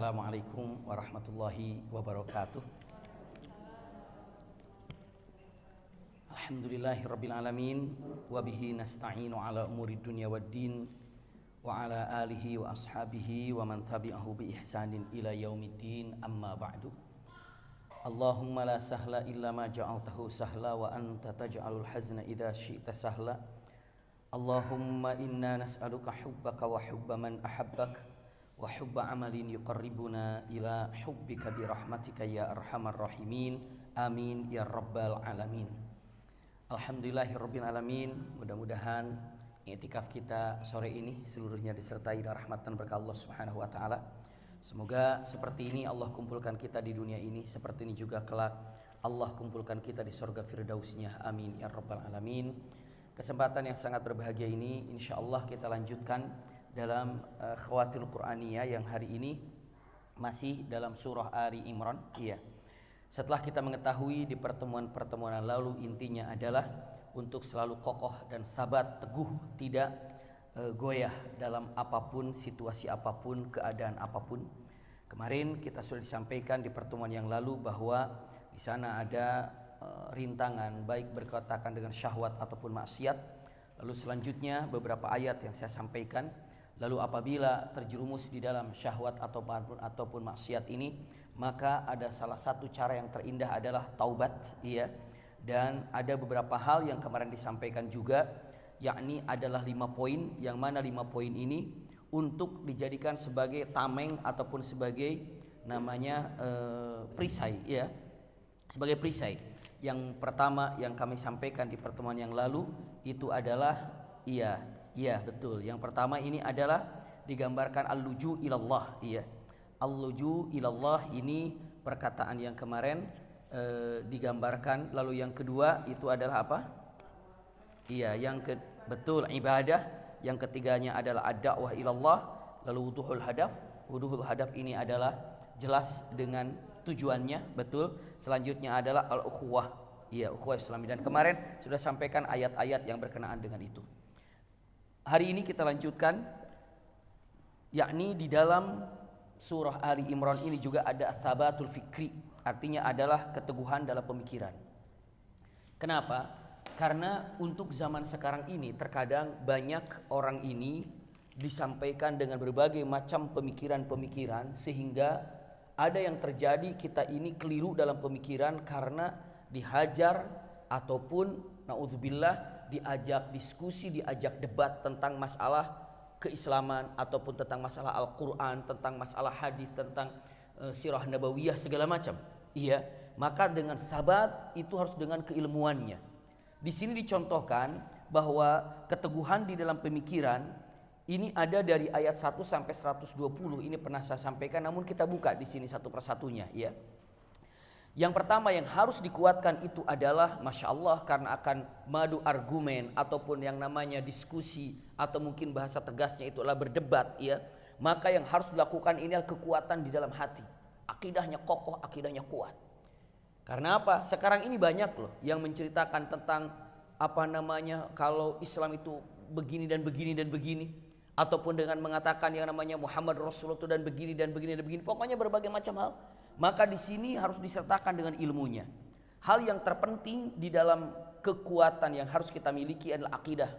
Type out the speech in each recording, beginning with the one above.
Assalamualaikum warahmatullahi wabarakatuh. Alhamdulillahirabbil alamin wa bihi nasta'inu ala umuri dunya waddin wa ala alihi wa ashabihi wa man tabi'ahu bi ihsanin ila yaumiddin, amma ba'du. Allahumma la sahla illa ma ja'altahu sahla wa anta taj'alul hazna idza syi'ta sahla. Allahumma inna nas'aluka hubbaka wa hubba man ahabbak wa hubba amalin yuqarribuna ila hubbika bi rahmatika ya arhamar rahimin, amin ya rabbal alamin. Alhamdulillahirabbil alamin. Mudah-mudahan i'tikaf kita sore ini seluruhnya disertai rahmatan berkah Allah Subhanahu wa taala. Semoga seperti ini Allah kumpulkan kita di dunia ini, seperti ini juga kelak Allah kumpulkan kita di surga firdausnya, amin ya rabbal alamin. Kesempatan yang sangat berbahagia ini insyaallah kita lanjutkan dalam Khawatil Qur'aniyah yang hari ini masih dalam surah Ali Imran. Iya. Setelah kita mengetahui di pertemuan-pertemuan lalu intinya adalah untuk selalu kokoh dan sabat teguh, tidak goyah dalam apapun, situasi apapun, keadaan apapun. Kemarin kita sudah disampaikan di pertemuan yang lalu bahwa di sana ada rintangan baik berkaitan dengan syahwat ataupun maksiat. Lalu selanjutnya beberapa ayat yang saya sampaikan. Lalu apabila terjerumus di dalam syahwat ataupun maksiat ini, maka ada salah satu cara yang terindah adalah taubat, iya. Dan ada beberapa hal yang kemarin disampaikan juga, yakni adalah 5 poin, yang mana 5 poin ini untuk dijadikan sebagai tameng ataupun sebagai namanya perisai, ya. Sebagai perisai. Yang pertama yang kami sampaikan di pertemuan yang lalu itu adalah iya betul. Yang pertama ini adalah digambarkan al-luju ilallah, iya. Al-luju ilallah ini perkataan yang kemarin digambarkan. Lalu yang kedua itu adalah apa? Iya, betul, ibadah. Yang ketiganya adalah ad-da'wah ilallah. Lalu wuduhul hadaf. Wuduhul hadaf ini adalah jelas dengan tujuannya, betul. Selanjutnya adalah al-ukhuwah. Iya, ukhuwah Islami, dan kemarin sudah sampaikan ayat-ayat yang berkenaan dengan itu. Hari ini kita lanjutkan, yakni di dalam surah Ali Imran ini juga ada tsabatul fikri, artinya adalah keteguhan dalam pemikiran. Kenapa? Karena untuk zaman sekarang ini terkadang banyak orang ini disampaikan dengan berbagai macam pemikiran-pemikiran, sehingga ada yang terjadi kita ini keliru dalam pemikiran karena dihajar ataupun naudzubillah diajak diskusi, diajak debat tentang masalah keislaman ataupun tentang masalah Al-Quran, tentang masalah hadis, tentang sirah nabawiyah segala macam. Iya, maka dengan sabat itu harus dengan keilmuannya. Di sini dicontohkan bahwa keteguhan di dalam pemikiran ini ada dari ayat 1 sampai 120. Ini pernah saya sampaikan, namun kita buka di sini satu persatunya, ya. Yang pertama yang harus dikuatkan itu adalah, Masya Allah, karena akan madu argumen ataupun yang namanya diskusi atau mungkin bahasa tegasnya itu adalah berdebat, ya. Maka yang harus dilakukan ini adalah kekuatan di dalam hati. Akidahnya kokoh, akidahnya kuat. Karena apa? Sekarang ini banyak loh yang menceritakan tentang kalau Islam itu begini dan begini dan begini, ataupun dengan mengatakan yang namanya Muhammad Rasulullah itu dan begini dan begini dan begini. Pokoknya berbagai macam hal. Maka di sini harus disertakan dengan ilmunya. Hal yang terpenting di dalam kekuatan yang harus kita miliki adalah akidah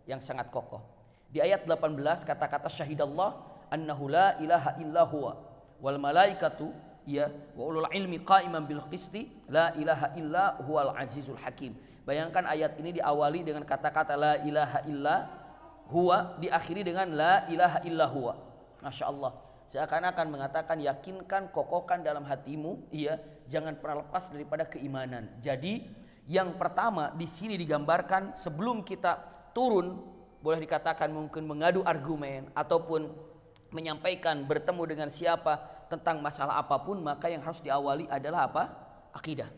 yang sangat kokoh. Di ayat 18 kata-kata syahidallah annahu la ilaha illa huwa wal malaikatu wa ulul ilmi qa'iman bil qisti la ilaha illa huwal azizul hakim. Bayangkan ayat ini diawali dengan kata-kata la ilaha illa huwa, diakhiri dengan la ilaha illa huwa. Masya Allah. Seakan-akan mengatakan yakinkan, kokohkan dalam hatimu, iya, jangan pernah lepas daripada keimanan. Jadi yang pertama di sini digambarkan sebelum kita turun, boleh dikatakan mungkin mengadu argumen ataupun menyampaikan bertemu dengan siapa tentang masalah apapun, maka yang harus diawali adalah apa? Akidah.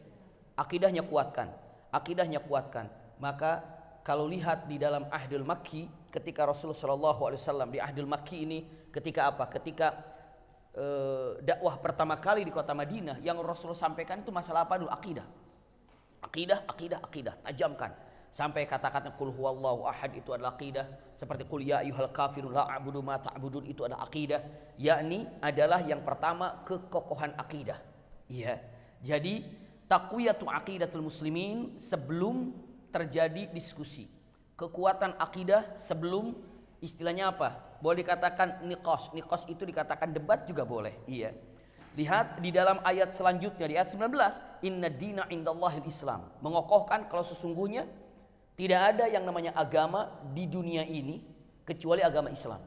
Akidahnya kuatkan. Akidahnya kuatkan. Maka kalau lihat di dalam Ahdul Makki, ketika Rasulullah SAW di Ahdul Makki ini, ketika apa? Ketika dakwah pertama kali di kota Madinah, yang Rasulullah sampaikan itu masalah apa dulu? Akidah. Akidah, tajamkan. Sampai kata-kata qul huwallahu ahad itu adalah akidah, seperti qul ya ayyuhal kafirun la a'budu ma ta'budun itu adalah akidah, yakni adalah yang pertama kekokohan akidah. Iya. Jadi taqwiyatu aqidatul muslimin sebelum terjadi diskusi. Kekuatan akidah sebelum istilahnya apa? Boleh dikatakan niqash. Niqash itu dikatakan debat juga boleh. Iya. Lihat di dalam ayat selanjutnya di ayat 19, inna dina indallahil Islam. Mengokohkan kalau sesungguhnya tidak ada yang namanya agama di dunia ini kecuali agama Islam.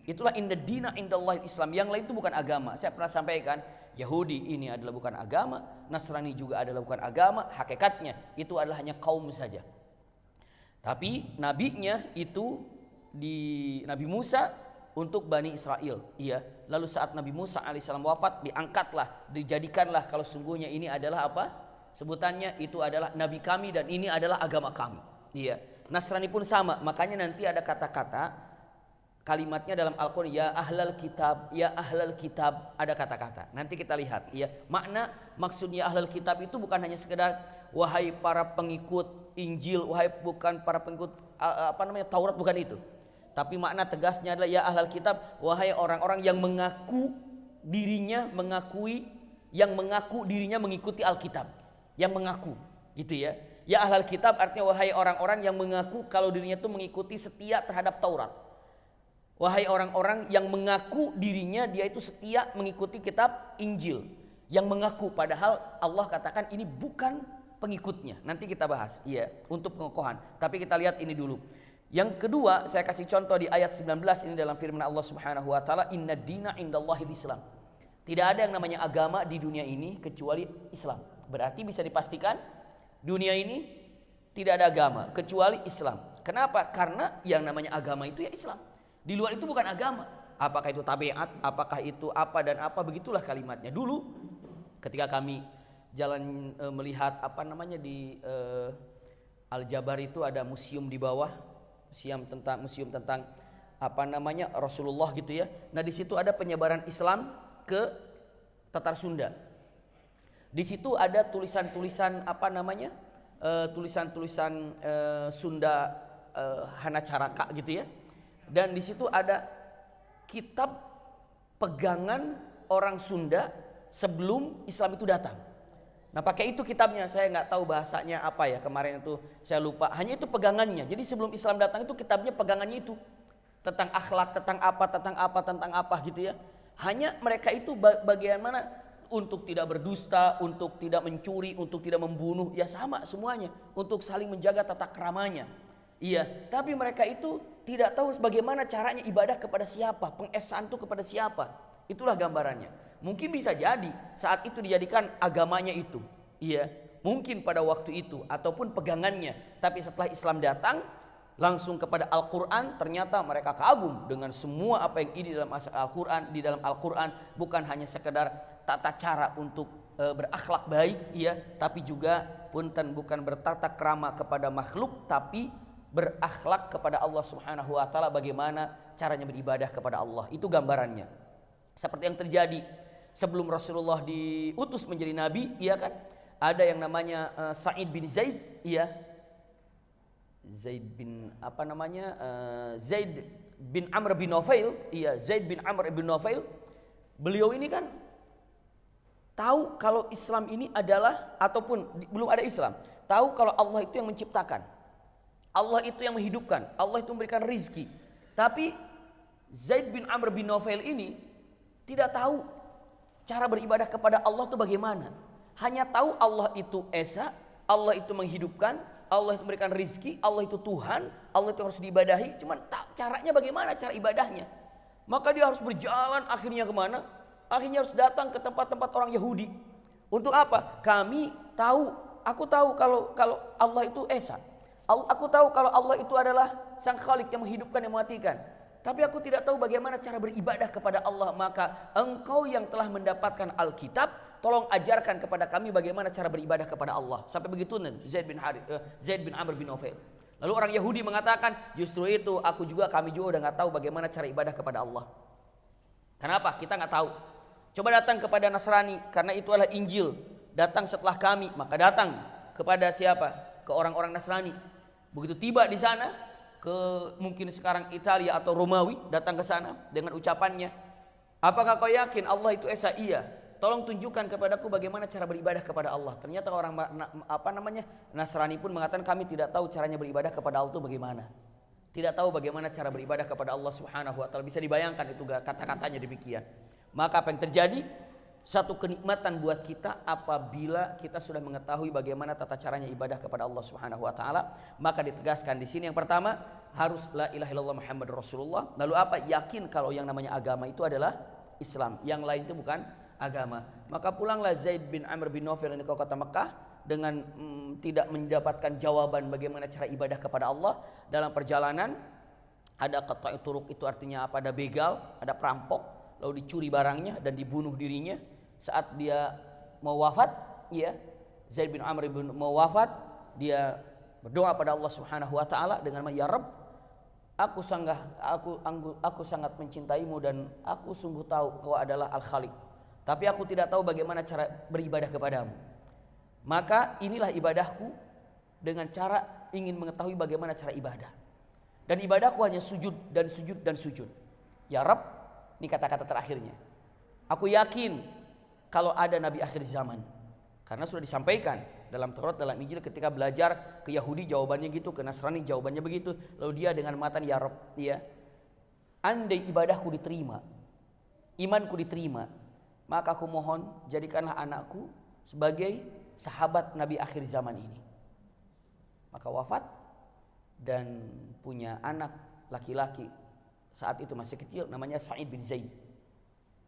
Itulah inna dina indallahil Islam. Yang lain itu bukan agama. Saya pernah sampaikan, Yahudi ini adalah bukan agama, Nasrani juga adalah bukan agama. Hakikatnya itu adalah hanya kaum saja. Tapi nabinya itu di Nabi Musa untuk Bani Israel. Iya. Lalu saat Nabi Musa alaihissalam wafat, diangkatlah, dijadikanlah kalau sungguhnya ini adalah apa? Sebutannya itu adalah nabi kami dan ini adalah agama kami. Iya. Nasrani pun sama. Makanya nanti ada kata-kata kalimatnya dalam Al-Quran, ya ahlal kitab, ya ahlal kitab, ada kata-kata. Nanti kita lihat. Iya. Maksudnya ahlal kitab itu bukan hanya sekedar wahai para pengikut Injil, wahai bukan para pengikut Taurat, bukan itu. Tapi makna tegasnya adalah ya ahlal kitab, wahai orang-orang yang mengaku dirinya mengikuti Alkitab, yang mengaku, gitu ya. Ya ahlal kitab artinya wahai orang-orang yang mengaku kalau dirinya itu mengikuti setia terhadap Taurat. Wahai orang-orang yang mengaku dirinya dia itu setia mengikuti kitab Injil, yang mengaku padahal Allah katakan ini bukan pengikutnya. Nanti kita bahas, iya, untuk pengokohan. Tapi kita lihat ini dulu. Yang kedua, saya kasih contoh di ayat 19 ini dalam firman Allah Subhanahu wa taala, inna dina indallahil Islam. Tidak ada yang namanya agama di dunia ini kecuali Islam. Berarti bisa dipastikan dunia ini tidak ada agama kecuali Islam. Kenapa? Karena yang namanya agama itu ya Islam. Di luar itu bukan agama. Apakah itu tabiat, apakah itu apa dan apa, begitulah kalimatnya. Dulu ketika kami jalan melihat di Al-Jabar itu ada museum di bawah. Museum tentang Rasulullah gitu ya. Nah di situ ada penyebaran Islam ke Tatar Sunda. Di situ ada tulisan-tulisan tulisan-tulisan Sunda Hanacaraka gitu ya. Dan di situ ada kitab pegangan orang Sunda sebelum Islam itu datang. Nah pakai itu kitabnya, saya nggak tahu bahasanya apa ya kemarin itu saya lupa. Hanya itu pegangannya. Jadi sebelum Islam datang itu kitabnya pegangannya itu tentang akhlak, tentang apa gitu ya. Hanya mereka itu bagaimana untuk tidak berdusta, untuk tidak mencuri, untuk tidak membunuh, ya sama semuanya, untuk saling menjaga tata keramanya. Iya, tapi mereka itu tidak tahu bagaimana caranya ibadah kepada siapa, pengesahan itu kepada siapa. Itulah gambarannya. Mungkin bisa jadi saat itu dijadikan agamanya itu. Iya, mungkin pada waktu itu ataupun pegangannya. Tapi setelah Islam datang langsung kepada Al-Quran, ternyata mereka kagum dengan semua apa yang ini dalam Al-Quran. Di dalam Al-Quran bukan hanya sekedar tata cara untuk berakhlak baik, iya, tapi juga bukan bertata krama kepada makhluk, tapi berakhlak kepada Allah Subhanahu wa taala, bagaimana caranya beribadah kepada Allah. Itu gambarannya. Seperti yang terjadi sebelum Rasulullah diutus menjadi nabi, iya kan? Ada yang namanya Sa'id bin Zaid, iya. Zaid bin Amr bin Nufail, iya, Zaid bin Amr bin Nufail. Beliau ini kan tahu kalau Islam ini adalah, ataupun belum ada Islam, tahu kalau Allah itu yang menciptakan, Allah itu yang menghidupkan, Allah itu memberikan rizki. Tapi Zaid bin Amr bin Nufail ini tidak tahu cara beribadah kepada Allah itu bagaimana. Hanya tahu Allah itu Esa, Allah itu menghidupkan, Allah itu memberikan rizki, Allah itu Tuhan, Allah itu harus diibadahi. Cuman caranya bagaimana cara ibadahnya. Maka dia harus berjalan, akhirnya kemana? Akhirnya harus datang ke tempat-tempat orang Yahudi. Untuk apa? Aku tahu kalau Allah itu Esa. Aku tahu kalau Allah itu adalah Sang Khalik yang menghidupkan, yang mematikan. Tapi aku tidak tahu bagaimana cara beribadah kepada Allah. Maka engkau yang telah mendapatkan Alkitab, tolong ajarkan kepada kami bagaimana cara beribadah kepada Allah. Sampai begitu Zaid bin Amr bin Nufail. Lalu orang Yahudi mengatakan, justru itu kami juga udah nggak tahu bagaimana cara ibadah kepada Allah. Kenapa? Kita nggak tahu. Coba datang kepada Nasrani, karena itu adalah Injil. Datang setelah kami, maka datang kepada siapa? Ke orang-orang Nasrani. Begitu tiba di sana, mungkin sekarang Italia atau Romawi, datang ke sana dengan ucapannya, apakah kau yakin Allah itu esa? Iya. Tolong tunjukkan kepadaku bagaimana cara beribadah kepada Allah. Ternyata orang Nasrani pun mengatakan kami tidak tahu caranya beribadah kepada Allah itu bagaimana. Tidak tahu bagaimana cara beribadah kepada Allah Subhanahu wa taala. Bisa dibayangkan itu kata-katanya demikian. Maka apa yang terjadi? Satu kenikmatan buat kita apabila kita sudah mengetahui bagaimana tata caranya ibadah kepada Allah Subhanahu wa taala. Maka ditegaskan di sini yang pertama harus la ilaha illallah Muhammadur Rasulullah. Lalu apa? Yakin kalau yang namanya agama itu adalah Islam. Yang lain itu bukan agama. Maka pulanglah Zaid bin Amr bin Naufal ini ke kota Mekah dengan tidak mendapatkan jawaban bagaimana cara ibadah kepada Allah. Dalam perjalanan ada qata'i turuq, itu artinya apa? Ada begal, ada perampok, lalu dicuri barangnya dan dibunuh dirinya. Saat dia mau wafat, ya, Zaid bin Amr bin mau wafat, dia berdoa pada Allah Subhanahu wa taala dengan ya Rabb, aku sangat mencintaimu dan aku sungguh tahu kau adalah Al-Khaliq. Tapi aku tidak tahu bagaimana cara beribadah kepadamu. Maka inilah ibadahku dengan cara ingin mengetahui bagaimana cara ibadah. Dan ibadahku hanya sujud dan sujud dan sujud. Ya Rabb, ini kata-kata terakhirnya. Aku yakin kalau ada Nabi akhir zaman. Karena sudah disampaikan dalam Taurat, dalam Injil ketika belajar ke Yahudi jawabannya gitu, ke Nasrani jawabannya begitu. Lalu dia dengan matan ya Rabb, ya, andai ibadahku diterima, imanku diterima, maka aku mohon jadikanlah anakku sebagai sahabat Nabi akhir zaman ini. Maka wafat dan punya anak laki-laki saat itu masih kecil, namanya Sa'id bin Zaid.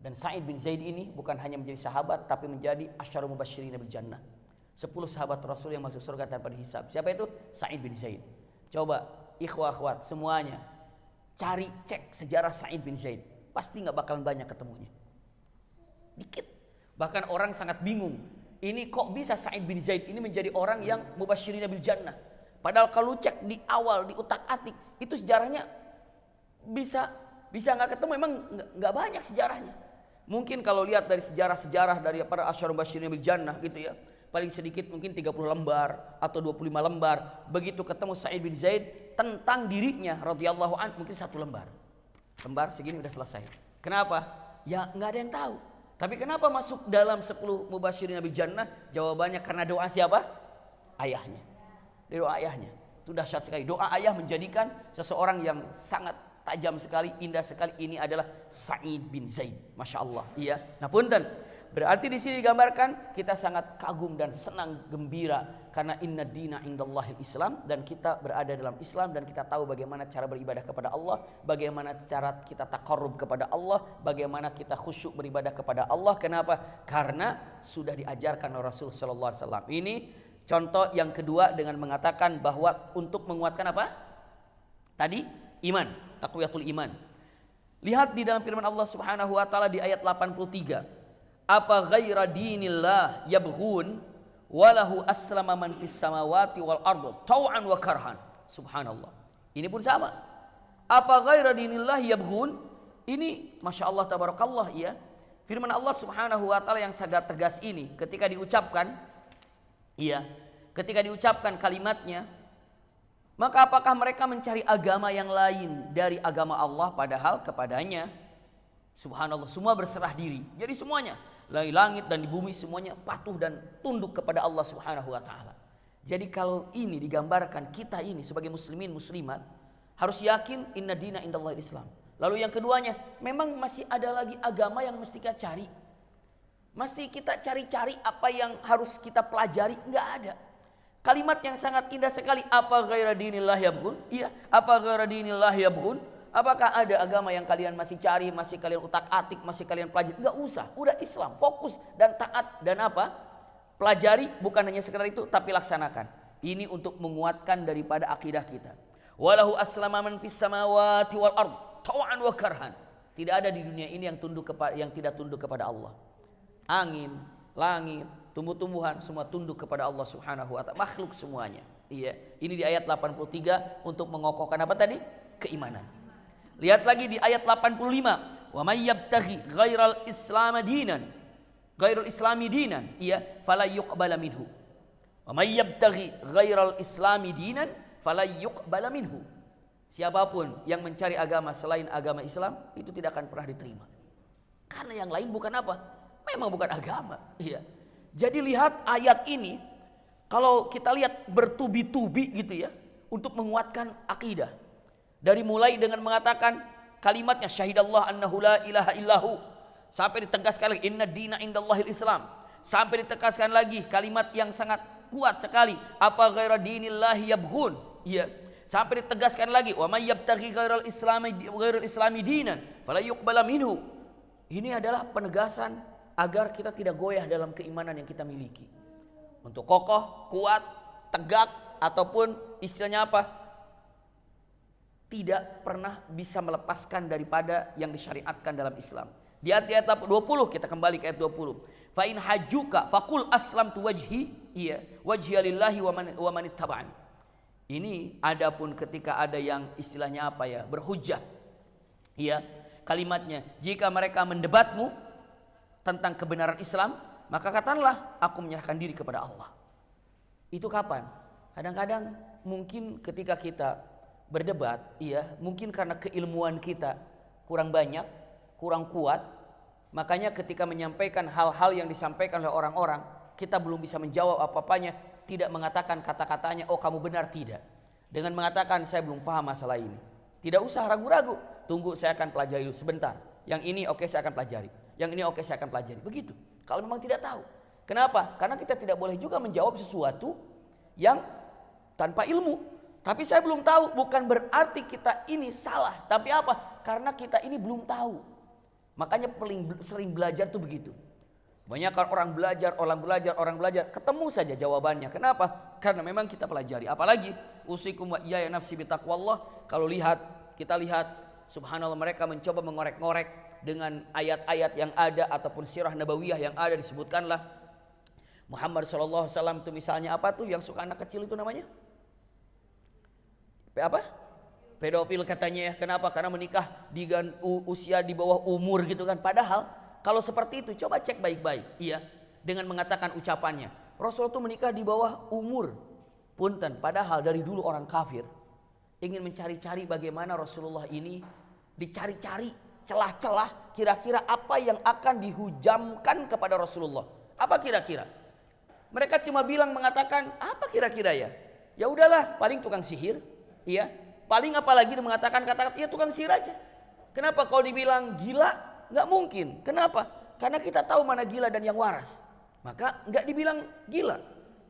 Dan Sa'id bin Zaid ini bukan hanya menjadi sahabat tapi menjadi asyarul mubasysyirin bil jannah. 10 sahabat Rasul yang masuk surga tanpa dihisab. Siapa itu? Sa'id bin Zaid. Coba ikhwah akhwat semuanya cari cek sejarah Sa'id bin Zaid. Pasti enggak bakalan banyak ketemunya. Dikit. Bahkan orang sangat bingung. Ini kok bisa Sa'id bin Zaid ini menjadi orang yang mubasysyirin bil jannah? Padahal kalau cek di awal, di utak-atik, itu sejarahnya bisa enggak ketemu, memang enggak banyak sejarahnya. Mungkin kalau lihat dari sejarah-sejarah dari para asyarul mubasysyirin bil jannah gitu ya, paling sedikit mungkin 30 lembar atau 25 lembar. Begitu ketemu Sa'id bin Zaid tentang dirinya radhiyallahu an, mungkin 1 lembar. Lembar segini udah selesai. Kenapa? Ya enggak ada yang tahu. Tapi kenapa masuk dalam 10 mubasysyirin bil jannah? Jawabannya karena doa siapa? Ayahnya. Doa ayahnya. Itu dahsyat sekali. Doa ayah menjadikan seseorang yang sangat tajam sekali, indah sekali. Ini adalah Sa'id bin Zaid. Masya Allah. Iya. Nah punten. Berarti di sini digambarkan kita sangat kagum dan senang gembira karena inna dina indallahil Islam, dan kita berada dalam Islam dan kita tahu bagaimana cara beribadah kepada Allah, bagaimana cara kita taqarrub kepada Allah, bagaimana kita khusyuk beribadah kepada Allah. Kenapa? Karena sudah diajarkan oleh Rasul sallallahu alaihi wasallam. Ini contoh yang kedua dengan mengatakan bahwa untuk menguatkan apa? Tadi iman, taqwiyatul iman. Lihat di dalam firman Allah Subhanahu wa taala di ayat 83. Apa ghaira dinillah yabghun walahu aslama man fis samawati wal ardi tau'an wa karhan. Subhanallah. Ini pun sama. Apa ghaira dinillah yabghun? Ini Masya Allah tabarakallah ya. Firman Allah Subhanahu wa taala yang sangat tegas ini ketika diucapkan, iya, ketika diucapkan kalimatnya, maka apakah mereka mencari agama yang lain dari agama Allah, padahal kepadanya subhanallah semua berserah diri. Jadi semuanya, langit dan di bumi semuanya patuh dan tunduk kepada Allah Subhanahu wa taala. Jadi kalau ini digambarkan, kita ini sebagai muslimin muslimat harus yakin inna dina indallahil Islam. Lalu yang keduanya, memang masih ada lagi agama yang mesti kita cari. Masih kita cari-cari apa yang harus kita pelajari, enggak ada. Kalimat yang sangat indah sekali, apa ghaira dinillah yabghun? Iya, apa ghaira dinillah yabghun? Apakah ada agama yang kalian masih cari, masih kalian utak-atik, masih kalian pelajari? Enggak usah, udah Islam, fokus dan taat dan apa? Pelajari, bukan hanya sekedar itu, tapi laksanakan. Ini untuk menguatkan daripada akidah kita. Walahu aslama man fis samawati wal ard tau'an wa karhan. Tidak ada di dunia ini yang tidak tunduk kepada Allah. Angin, langit, tumbuh-tumbuhan semua tunduk kepada Allah Subhanahu wa taala, makhluk semuanya. Iya, ini di ayat 83 untuk mengokohkan apa tadi? Keimanan. Lihat lagi di ayat 85, wa may yabtaghi ghairal islami dinan, iya, fala yuqbala minhu. Wa may yabtaghi ghairal islami dinan fala yuqbala minhu. Siapapun yang mencari agama selain agama Islam itu tidak akan pernah diterima. Karena yang lain bukan apa? Memang bukan agama. Iya. Jadi lihat ayat ini, kalau kita lihat bertubi-tubi gitu ya, untuk menguatkan akidah. Dari mulai dengan mengatakan kalimatnya syahidallah annahu la ilaha illahu, sampai ditegaskan lagi inna dina indallahil Islam, sampai ditegaskan lagi kalimat yang sangat kuat sekali, apa ghaira dinillahi yabghun. Iya. Sampai ditegaskan lagi wa may yabtaghi ghairal islami dinan fala yuqbala minhu. Ini adalah penegasan agar kita tidak goyah dalam keimanan yang kita miliki. Untuk kokoh, kuat, tegak, ataupun istilahnya apa? Tidak pernah bisa melepaskan daripada yang disyariatkan dalam Islam. Di ayat 20 kita kembali ke ayat 20. Fa in hajjuka faqul aslamtu wajhi, iya, wajhiya lillahi wa man ittaba'ani. Ini adapun ketika ada yang istilahnya apa ya, berhujjah. Iya, kalimatnya, jika mereka mendebatmu tentang kebenaran Islam, maka katakanlah aku menyerahkan diri kepada Allah. Itu kapan? Kadang-kadang mungkin ketika kita berdebat, iya, mungkin karena keilmuan kita kurang banyak, kurang kuat, makanya ketika menyampaikan hal-hal yang disampaikan oleh orang-orang, kita belum bisa menjawab apa-apanya, tidak mengatakan kata-katanya, oh kamu benar, tidak. Dengan mengatakan saya belum paham masalah ini. Tidak usah ragu-ragu, tunggu saya akan pelajari dulu sebentar. Yang ini oke saya akan pelajari, yang ini oke saya akan pelajari. Begitu, kalau memang tidak tahu. Kenapa? Karena kita tidak boleh juga menjawab sesuatu yang tanpa ilmu. Tapi saya belum tahu, bukan berarti kita ini salah. Tapi apa? Karena kita ini belum tahu. Makanya paling sering belajar tuh begitu. Banyak orang belajar, ketemu saja jawabannya. Kenapa? Karena memang kita pelajari. Apalagi usikum wa iyaya nafsi bitaqwallah. Kalau kita lihat subhanallah, mereka mencoba mengorek-ngorek dengan ayat-ayat yang ada ataupun sirah nabawiyah yang ada, disebutkanlah Muhammad sallallahu alaihi wasallam itu misalnya apa tuh yang suka anak kecil itu namanya? Apa? Pedofil katanya ya. Kenapa? Karena menikah di usia di bawah umur gitu kan. Padahal kalau seperti itu coba cek baik-baik, iya, dengan mengatakan ucapannya. Rasul itu menikah di bawah umur. Punten, padahal dari dulu orang kafir ingin mencari-cari bagaimana Rasulullah ini, dicari-cari celah-celah kira-kira apa yang akan dihujamkan kepada Rasulullah. Apa kira-kira? Mereka cuma mengatakan apa kira-kira ya? Ya udahlah, paling tukang sihir, iya. Paling apalagi mengatakan kata-kata ya tukang sihir aja. Kenapa kalau dibilang gila? Nggak mungkin. Kenapa? Karena kita tahu mana gila dan yang waras. Maka nggak dibilang gila.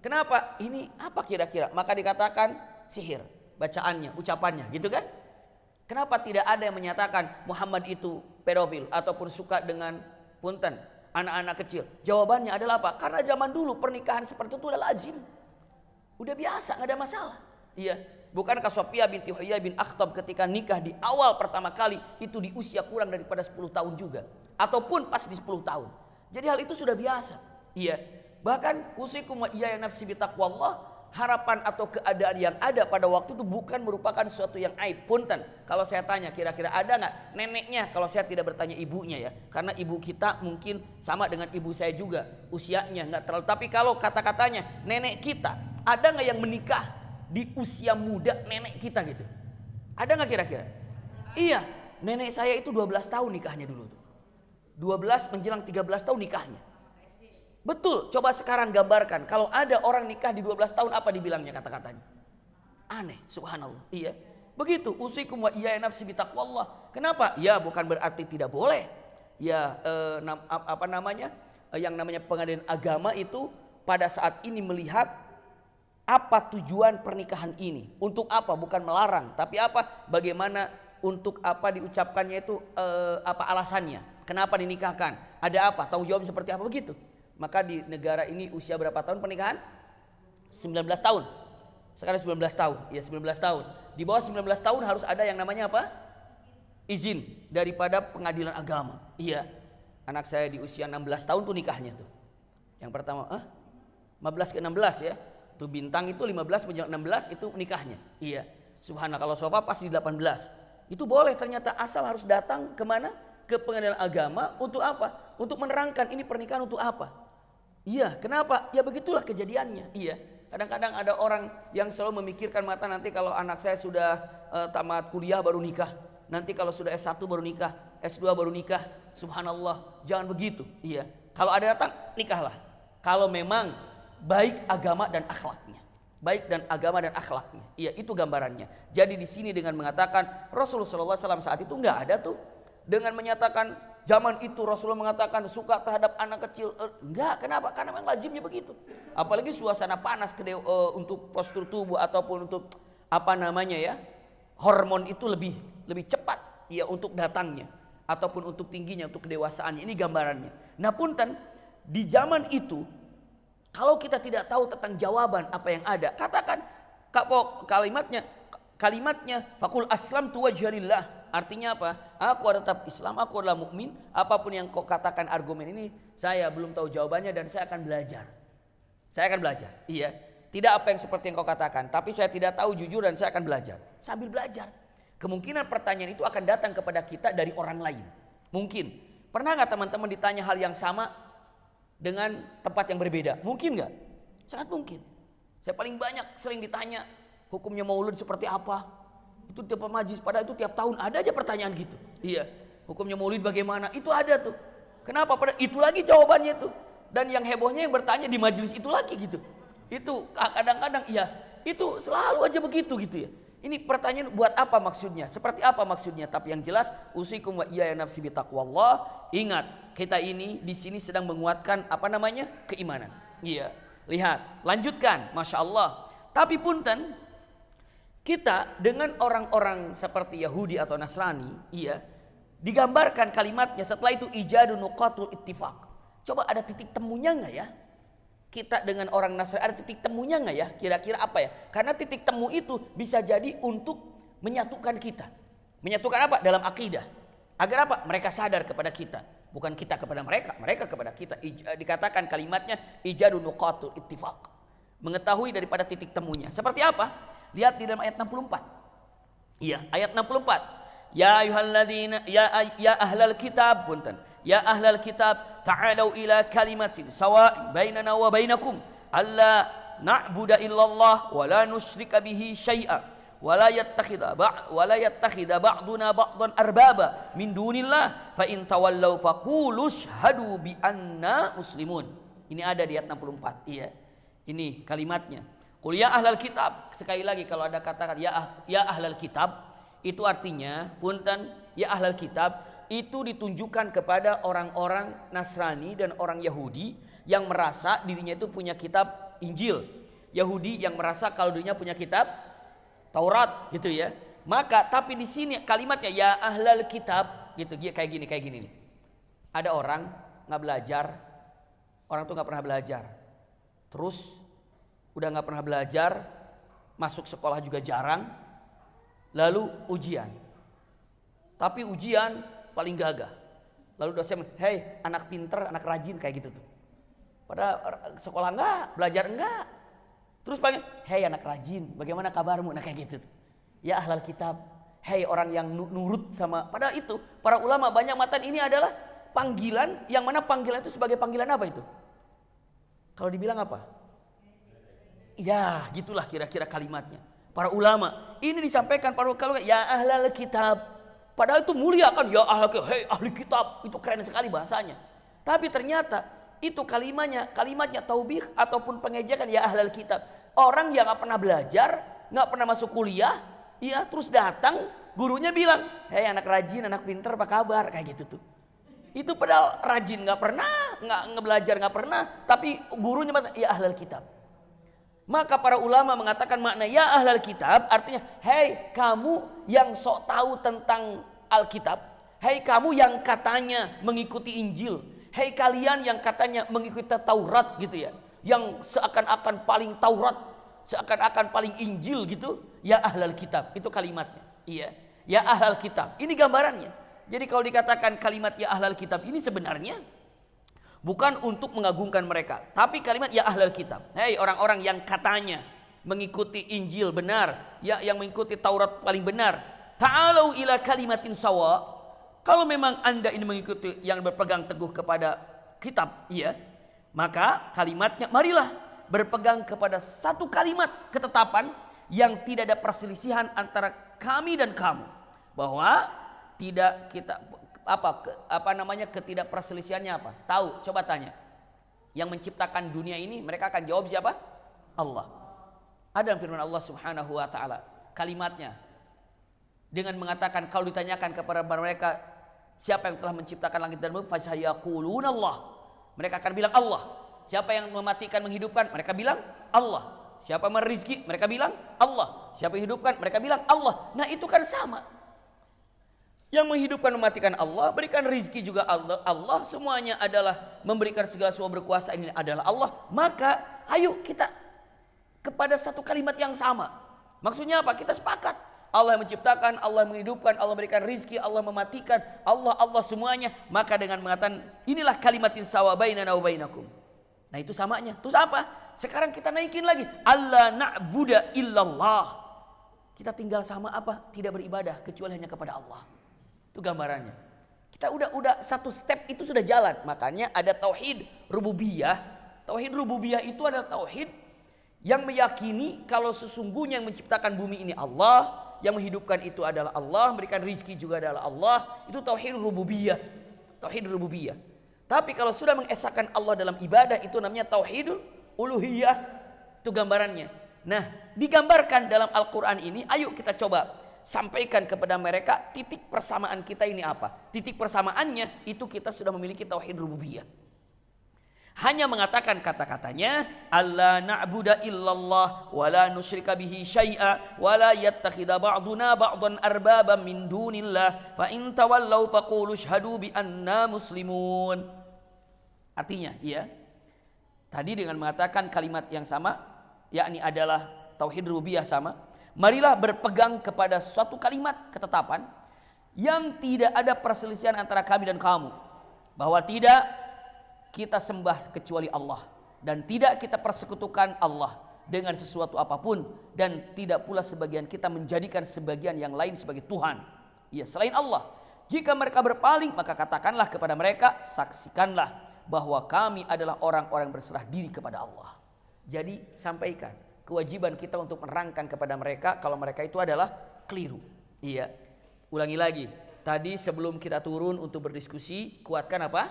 Kenapa? Ini apa kira-kira? Maka dikatakan sihir. Bacaannya, ucapannya, gitu kan? Kenapa tidak ada yang menyatakan Muhammad itu pedofil ataupun suka dengan punten anak-anak kecil? Jawabannya adalah apa? Karena zaman dulu pernikahan seperti itu udah lazim. Udah biasa, nggak ada masalah. Iya. Bukankah Sofia binti Huyai bin Akhtab ketika nikah di awal pertama kali itu di usia kurang daripada 10 tahun juga, ataupun pas di 10 tahun. Jadi hal itu sudah biasa. Iya. Bahkan usikum wa iyaya nafsi bitaqwallah, harapan atau keadaan yang ada pada waktu itu bukan merupakan sesuatu yang aib. Punten, kalau saya tanya kira-kira ada nggak neneknya, kalau saya tidak bertanya ibunya ya, karena ibu kita mungkin sama dengan ibu saya juga usianya nggak terlalu. Tapi kalau kata-katanya nenek kita, ada nggak yang menikah di usia muda nenek kita gitu? Ada nggak kira-kira? Iya, nenek saya itu 12 tahun nikahnya dulu tuh. 12 menjelang 13 tahun nikahnya. Betul, coba sekarang gambarkan kalau ada orang nikah di 12 tahun, apa dibilangnya kata-katanya? Aneh, subhanallah. Iya, begitu. Usikum wa iyaya nafsi bitaqwallah. Kenapa? Ya bukan berarti tidak boleh. Ya yang namanya pengadilan agama itu pada saat ini melihat apa tujuan pernikahan ini? Untuk apa? Bukan melarang, tapi apa? Bagaimana, untuk apa diucapkannya itu, apa alasannya? Kenapa dinikahkan? Ada apa? Tanggung jawab seperti apa begitu? Maka di negara ini usia berapa tahun pernikahan? 19 tahun. Sekarang 19 tahun. Ya 19 tahun. Di bawah 19 tahun harus ada yang namanya apa? Izin daripada pengadilan agama. Iya. Anak saya di usia 16 tahun tuh nikahnya tuh. Yang pertama, 15 ke 16 ya. Tuh bintang itu 15 menjelang 16 itu nikahnya. Iya. Subhanallah, kalau sofa pas di 18. Itu boleh ternyata, asal harus datang kemana? Ke pengadilan agama. Untuk apa? Untuk menerangkan ini pernikahan untuk apa. Iya, kenapa? Ya begitulah kejadiannya. Iya. Kadang-kadang ada orang yang selalu memikirkan mata nanti kalau anak saya sudah tamat kuliah baru nikah. Nanti kalau sudah S1 baru nikah, S2 baru nikah. Subhanallah, jangan begitu. Iya. Kalau ada datang, nikahlah. Kalau memang baik agama dan akhlaknya. Baik dan agama dan akhlaknya. Iya, itu gambarannya. Jadi di sini dengan mengatakan Rasulullah SAW saat itu nggak ada tuh. Dengan menyatakan zaman itu Rasulullah mengatakan suka terhadap anak kecil. Enggak, kenapa? Karena memang lazimnya begitu. Apalagi suasana panas untuk postur tubuh ataupun untuk hormon itu lebih cepat ya untuk datangnya ataupun untuk tingginya, untuk kedewasaannya. Ini gambarannya. Nah punten di zaman itu kalau kita tidak tahu tentang jawaban apa yang ada, katakan kalimatnya fakul aslamtu wajha lillah. Artinya apa? Aku tetap Islam, aku adalah mukmin. Apapun yang kau katakan argumen ini, saya belum tahu jawabannya dan saya akan belajar. Saya akan belajar. Iya. Tidak apa yang seperti yang kau katakan, tapi saya tidak tahu jujur dan saya akan belajar. Sambil belajar. Kemungkinan pertanyaan itu akan datang kepada kita dari orang lain. Mungkin. Pernah nggak teman-teman ditanya hal yang sama dengan tempat yang berbeda? Mungkin nggak? Sangat mungkin. Saya paling banyak sering ditanya hukumnya maulid seperti apa. Itu tiap majlis, padahal itu tiap tahun ada aja pertanyaan gitu. Iya, hukumnya maulid bagaimana? Itu ada tuh. Kenapa? Padahal itu lagi jawabannya tuh. Dan yang hebohnya yang bertanya di majlis itu lagi gitu. Itu kadang-kadang iya, itu selalu aja begitu gitu ya. Ini pertanyaan buat apa maksudnya? Seperti apa maksudnya? Tapi yang jelas usikum wa iyaya nafsi bitaqwallah. Ingat, kita ini di sini sedang menguatkan keimanan. Iya, lihat, lanjutkan, masya Allah. Tapi punten, kita dengan orang-orang seperti Yahudi atau Nasrani, iya, digambarkan kalimatnya setelah itu ijadu nuqatul ittifaq. Coba ada titik temunya nggak ya? Kita dengan orang Nasrani ada titik temunya nggak ya? Kira-kira apa ya? Karena titik temu itu bisa jadi untuk menyatukan kita. Menyatukan apa? Dalam akidah. Agar apa? Mereka sadar kepada kita. Bukan kita kepada mereka, mereka kepada kita. Dikatakan kalimatnya ijadu nuqatul ittifaq. Mengetahui daripada titik temunya. Seperti apa? Lihat di dalam ayat 64. Iya, ayat 64. Ya ayyuhalladzina ya ahlal kitab punten. Ya ahlal kitab ta'alau ila kalimatin sawa'in bainana wa bainakum alla na'budu illallah wa la nusyrika bihi syai'a wa la yattakhidha ba'duna ba'dan arbaba min dunillah fa in tawallaw faqulu syhadu bi anna muslimun. Ini ada di ayat 64. Iya. Ini kalimatnya. Qul ya ahlal kitab. Sekali lagi kalau ada katakan ya ahlal kitab, itu artinya punten ya ahlal kitab itu ditunjukkan kepada orang-orang Nasrani dan orang Yahudi yang merasa dirinya itu punya kitab Injil. Yahudi yang merasa kalau dirinya punya kitab Taurat gitu ya. Maka tapi di sini kalimatnya ya ahlal kitab gitu kayak gini nih. Ada orang nggak belajar, orang tuh nggak pernah belajar. Terus udah nggak pernah belajar, masuk sekolah juga jarang. Lalu ujian. Tapi ujian paling gagah. Lalu dosen, hei anak pinter, anak rajin kayak gitu tuh. Pada sekolah enggak, belajar enggak. Terus panggil, hei anak rajin, bagaimana kabarmu? Nah kayak gitu tuh. Ya ahlal kitab, hei orang yang nurut sama. Padahal itu, para ulama banyak matan ini adalah panggilan, yang mana panggilan itu sebagai panggilan apa itu? Kalau dibilang apa? Ya gitulah kira-kira kalimatnya. Para ulama, ini disampaikan para ulama, ya ahlal kitab. Padahal itu mulia kan, ya hei ahli kitab, itu keren sekali bahasanya. Tapi ternyata itu kalimatnya taubih ataupun pengejekan ya ahlal kitab. Orang yang nggak pernah belajar, nggak pernah masuk kuliah, ya terus datang gurunya bilang, hei anak rajin, anak pinter, apa kabar? Kayak gitu tuh. Itu padahal rajin nggak pernah, nggak belajar nggak pernah, tapi gurunya ya ahlal kitab. Maka para ulama mengatakan makna ya ahlal kitab artinya hei kamu yang sok tahu tentang Alkitab, hei kamu yang katanya mengikuti Injil, hei kalian yang katanya mengikuti Taurat gitu ya, yang seakan-akan paling Taurat, seakan-akan paling Injil gitu, ya ahlal kitab. Itu kalimatnya. Iya, ya ahlal kitab. Ini gambarannya. Jadi kalau dikatakan kalimat ya ahlal kitab ini sebenarnya bukan untuk mengagungkan mereka, tapi kalimat ya ahlal kitab. Hei orang-orang yang katanya mengikuti Injil benar, ya yang mengikuti Taurat paling benar. Ta'alau ila kalimatin sawa. Kalau memang Anda ini mengikuti yang berpegang teguh kepada kitab, iya, maka kalimatnya marilah berpegang kepada satu kalimat ketetapan yang tidak ada perselisihan antara kami dan kamu, bahwa tidak kita ketidakperselisihannya apa? Tahu? Coba tanya. Yang menciptakan dunia ini, mereka akan jawab siapa? Allah. Ada firman Allah Subhanahu wa taala, kalimatnya dengan mengatakan, kalau ditanyakan kepada mereka siapa yang telah menciptakan langit dan bumi, fasayaquluna Allah. Mereka akan bilang Allah. Siapa yang mematikan, menghidupkan? Mereka bilang Allah. Siapa merizki? Mereka bilang Allah. Siapa yang hidupkan? Mereka bilang Allah. Nah, itu kan sama. Yang menghidupkan, mematikan Allah, berikan rizki juga Allah. Allah semuanya adalah memberikan segala sesuatu, berkuasa ini adalah Allah. Maka ayo kita kepada satu kalimat yang sama. Maksudnya apa? Kita sepakat. Allah yang menciptakan, Allah yang menghidupkan, Allah memberikan rizki, Allah mematikan, Allah semuanya. Maka dengan mengatakan inilah kalimatin sawa bainana wa bainakum. Nah, itu samanya. Terus apa? Sekarang kita naikin lagi. Allah na'budu illallah. Kita tinggal sama apa? Tidak beribadah kecuali hanya kepada Allah. Itu gambarannya. Kita udah satu step itu sudah jalan. Makanya ada tauhid rububiyah. Tauhid rububiyah itu adalah tauhid yang meyakini kalau sesungguhnya yang menciptakan bumi ini Allah, yang menghidupkan itu adalah Allah, memberikan rizki juga adalah Allah. Itu tauhid rububiyah. Tauhid rububiyah. Tapi kalau sudah mengesahkan Allah dalam ibadah, itu namanya tauhidul uluhiyah. Itu gambarannya. Nah, digambarkan dalam Al-Quran ini, ayo kita coba sampaikan kepada mereka titik persamaan kita ini apa. Titik persamaannya itu kita sudah memiliki tauhid rububiyah. Hanya mengatakan kata-katanya alla na'budu illallah wa la nusyrika bihi syai'a wa la yattakhidha ba'duna ba'dan arbaban min dunillah fa in tawallaw faqulu syhadu bi anna muslimun. Artinya, iya. Tadi dengan mengatakan kalimat yang sama, yakni adalah tauhid rububiyah sama. Marilah berpegang kepada suatu kalimat ketetapan yang tidak ada perselisihan antara kami dan kamu, bahwa tidak kita sembah kecuali Allah dan tidak kita persekutukan Allah dengan sesuatu apapun, dan tidak pula sebagian kita menjadikan sebagian yang lain sebagai Tuhan, ya selain Allah. Jika mereka berpaling, maka katakanlah kepada mereka, saksikanlah bahwa kami adalah orang-orang berserah diri kepada Allah. Jadi sampaikan kewajiban kita untuk menerangkan kepada mereka kalau mereka itu adalah keliru. Iya. Ulangi lagi. Tadi sebelum kita turun untuk berdiskusi, kuatkan apa?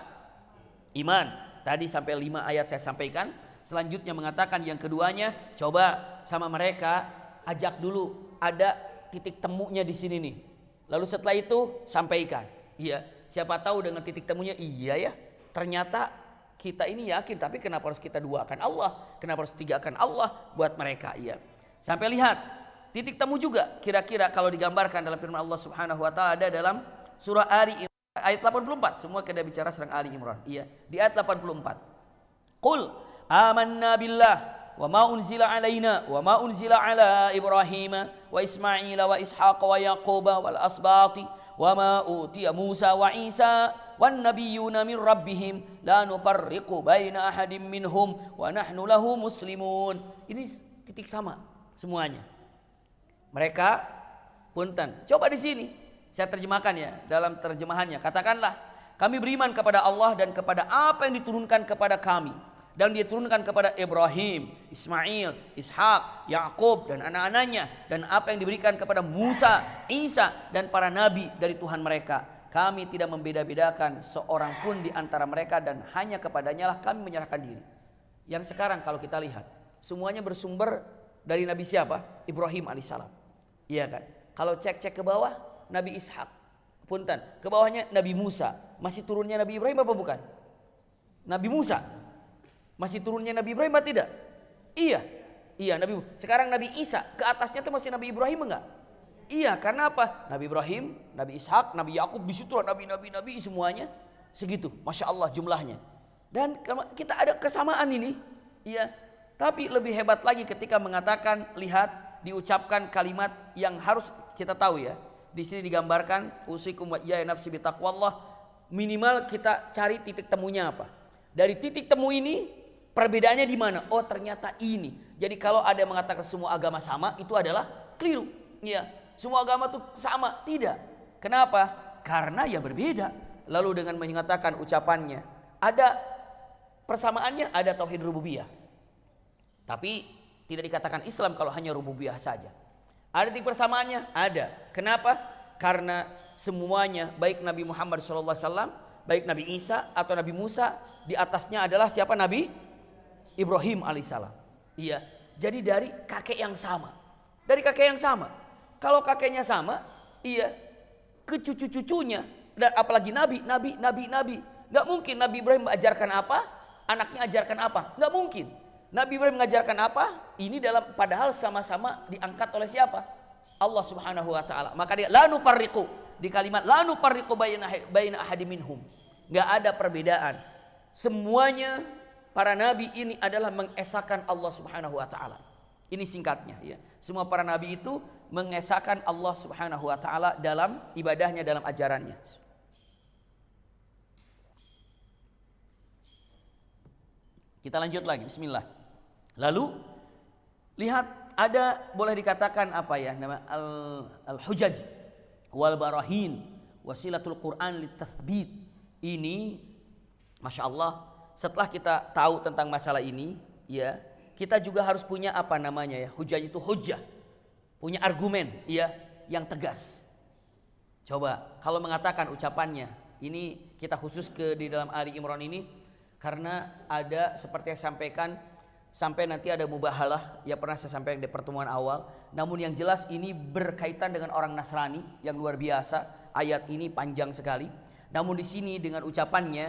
Iman. Tadi sampai 5 ayat saya sampaikan. Selanjutnya mengatakan yang keduanya, coba sama mereka ajak dulu ada titik temunya di sini nih. Lalu setelah itu sampaikan. Iya. Siapa tahu dengan titik temunya, iya ya. Ternyata kita ini yakin, tapi kenapa harus kita duakan Allah? Kenapa harus tigakan Allah buat mereka? Iya. Sampai lihat titik temu juga kira-kira kalau digambarkan dalam firman Allah Subhanahu wa taala ada dalam surah Ali Imran ayat 84. Semua kita bicara sedang Ali Imran. Iya, di ayat 84. Qul amanna billah wa ma unzila alaina wa ma unzila ala Ibrahim wa Ismail wa Ishaq wa Yaqub wal asbati wa ma utiya Musa wa Isa wan nabiyyuna min rabbihim la nufarriqu baina ahadin minhum wa nahnu lahu muslimun. Ini titik sama semuanya. Mereka punten. Coba di sini saya terjemahkan ya dalam terjemahannya. Katakanlah kami beriman kepada Allah dan kepada apa yang diturunkan kepada kami dan diturunkan kepada Ibrahim, Ismail, Ishak, Yakub dan anak-anaknya, dan apa yang diberikan kepada Musa, Isa dan para nabi dari Tuhan mereka. Kami tidak membeda-bedakan seorang pun di antara mereka dan hanya kepadanya lah kami menyerahkan diri. Yang sekarang kalau kita lihat semuanya bersumber dari Nabi siapa? Ibrahim alaihissalam. Iya kan? Kalau cek ke bawah Nabi Ishak. Punten, ke bawahnya Nabi Musa. Masih turunnya Nabi Ibrahim apa bukan? Nabi Musa. Masih turunnya Nabi Ibrahim atau tidak? Iya. Iya, sekarang Nabi Isa, ke atasnya itu masih Nabi Ibrahim enggak? Iya, karena apa? Nabi Ibrahim, Nabi Ishak, Nabi Yakub, di situ nabi-nabi semuanya segitu. Masya Allah jumlahnya. Dan kita ada kesamaan ini. Iya. Tapi lebih hebat lagi ketika mengatakan, lihat, diucapkan kalimat yang harus kita tahu ya. Di sini digambarkan usikum wa iyaya nafsi bitaqwallah. Minimal kita cari titik temunya apa. Dari titik temu ini perbedaannya di mana? Oh, ternyata ini. Jadi kalau ada yang mengatakan semua agama sama, itu adalah keliru. Iya. Semua agama itu sama, tidak. Kenapa? Karena ya berbeda. Lalu dengan mengatakan ucapannya, ada persamaannya, ada tauhid rububiyah. Tapi tidak dikatakan Islam kalau hanya rububiyah saja. Ada titik persamaannya? Ada. Kenapa? Karena semuanya, baik Nabi Muhammad SAW, baik Nabi Isa atau Nabi Musa, di atasnya adalah siapa? Nabi Ibrahim alaihissalam. Iya. Jadi dari kakek yang sama. Dari kakek yang sama. Kalau kakeknya sama, iya, ke cucu-cucunya, dan apalagi nabi. Nggak mungkin Nabi Ibrahim mengajarkan apa, anaknya ajarkan apa. Nggak mungkin. Nabi Ibrahim mengajarkan apa? Ini dalam, padahal sama-sama diangkat oleh siapa? Allah Subhanahu wa taala. Maka dia la nufarriqu, di kalimat la nufarriqu baina ahadin minhum. Enggak ada perbedaan. Semuanya para nabi ini adalah mengesahkan Allah Subhanahu wa taala. Ini singkatnya ya. Semua para nabi itu mengesahkan Allah Subhanahu wa taala dalam ibadahnya, dalam ajarannya. Kita lanjut lagi, bismillah. Lalu lihat, ada boleh dikatakan apa ya, nama al-hujaj wal barahin wasilatul Quran litathbit. Ini Masya Allah, setelah kita tahu tentang masalah ini ya, kita juga harus punya apa namanya ya, hujaj itu hujjah, punya argumen ya yang tegas. Coba kalau mengatakan ucapannya ini, kita khusus ke di dalam Ali Imran ini karena ada seperti yang sampaikan, sampai nanti ada mubahalah ya, pernah saya sampaikan di pertemuan awal. Namun yang jelas ini berkaitan dengan orang Nasrani yang luar biasa. Ayat ini panjang sekali. Namun di sini dengan ucapannya,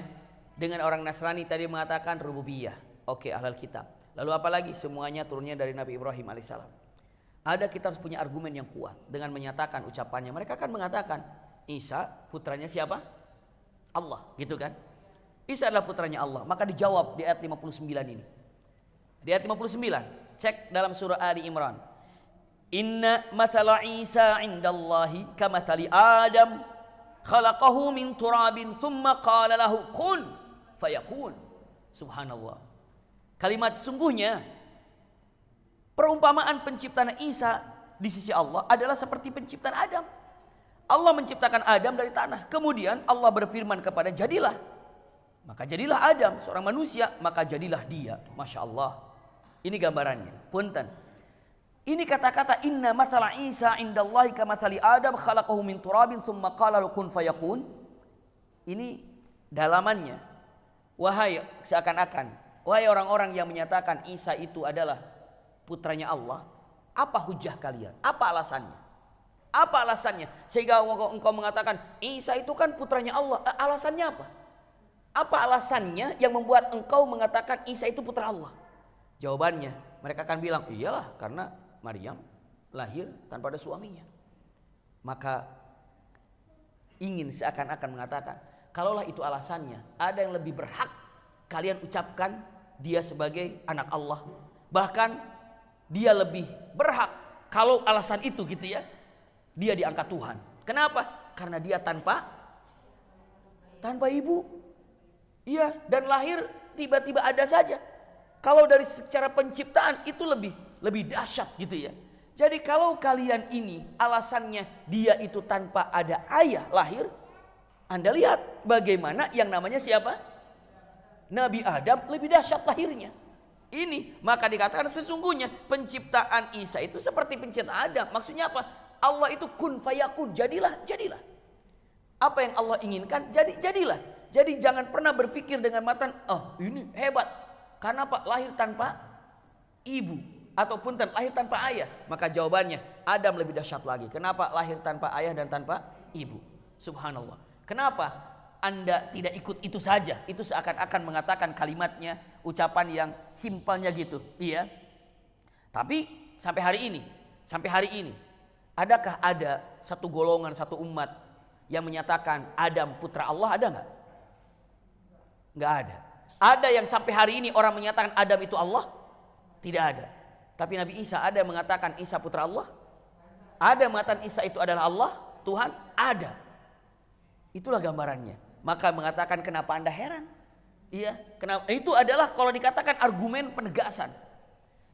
dengan orang Nasrani tadi mengatakan rububiyah. Oke, ahlul kitab. Lalu apalagi semuanya turunnya dari Nabi Ibrahim alaihissalam. Ada, kita harus punya argumen yang kuat dengan menyatakan ucapannya. Mereka akan mengatakan Isa putranya siapa? Allah, gitu kan? Isa adalah putranya Allah. Maka dijawab di ayat 59 ini. Di ayat 59, cek dalam surah Ali Imran. Inna mathala Isa indallahi kamathali Adam khalaqahu min turabin thumma qala lahu kun fayakun. Subhanallah. Kalimat sungguhnya perumpamaan penciptaan Isa di sisi Allah adalah seperti penciptaan Adam. Allah menciptakan Adam dari tanah. Kemudian Allah berfirman kepada jadilah. Maka jadilah Adam, seorang manusia, maka jadilah dia. Masya Allah. Ini gambarannya. Punten. Ini kata-kata inna mathala Isa indallahi kamathali Adam khalaqahu min turabin thumma qala lahu kun fayakun. Ini dalamannya. Wahai seakan-akan, wahai orang-orang yang menyatakan Isa itu adalah putranya Allah, apa hujah kalian? Apa alasannya? Apa alasannya? Sehingga engkau mengatakan Isa itu kan putranya Allah. Alasannya apa? Apa alasannya yang membuat engkau mengatakan Isa itu putra Allah? Jawabannya, mereka akan bilang, iyalah karena Maryam lahir tanpa ada suaminya. Maka ingin seakan-akan mengatakan, kalaulah itu alasannya, ada yang lebih berhak kalian ucapkan dia sebagai anak Allah. Bahkan dia lebih berhak kalau alasan itu gitu ya, dia diangkat Tuhan. Kenapa? Karena dia tanpa ibu. Iya, dan lahir tiba-tiba ada saja. Kalau dari secara penciptaan itu lebih dahsyat gitu ya. Jadi kalau kalian ini alasannya dia itu tanpa ada ayah lahir, Anda lihat bagaimana yang namanya siapa? Nabi Adam lebih dahsyat lahirnya. Ini maka dikatakan sesungguhnya penciptaan Isa itu seperti penciptaan Adam. Maksudnya apa? Allah itu kun fayakun, jadilah. Apa yang Allah inginkan jadilah. Jadi jangan pernah berpikir dengan mata, oh ini hebat. Karena apa? Lahir tanpa ibu ataupun lahir tanpa ayah. Maka jawabannya Adam lebih dahsyat lagi. Kenapa lahir tanpa ayah dan tanpa ibu? Subhanallah. Kenapa Anda tidak ikut itu saja? Itu seakan-akan mengatakan kalimatnya, ucapan yang simpelnya gitu. Iya. Tapi sampai hari ini, adakah ada satu golongan, satu umat yang menyatakan Adam putra Allah? Ada nggak? Nggak ada. Ada yang sampai hari ini orang menyatakan Adam itu Allah? Tidak ada. Tapi Nabi Isa ada yang mengatakan Isa putra Allah? Ada yang mengatakan Isa itu adalah Allah, Tuhan? Ada. Itulah gambarannya. Maka mengatakan kenapa Anda heran? Iya, kenapa? Itu adalah kalau dikatakan argumen penegasan.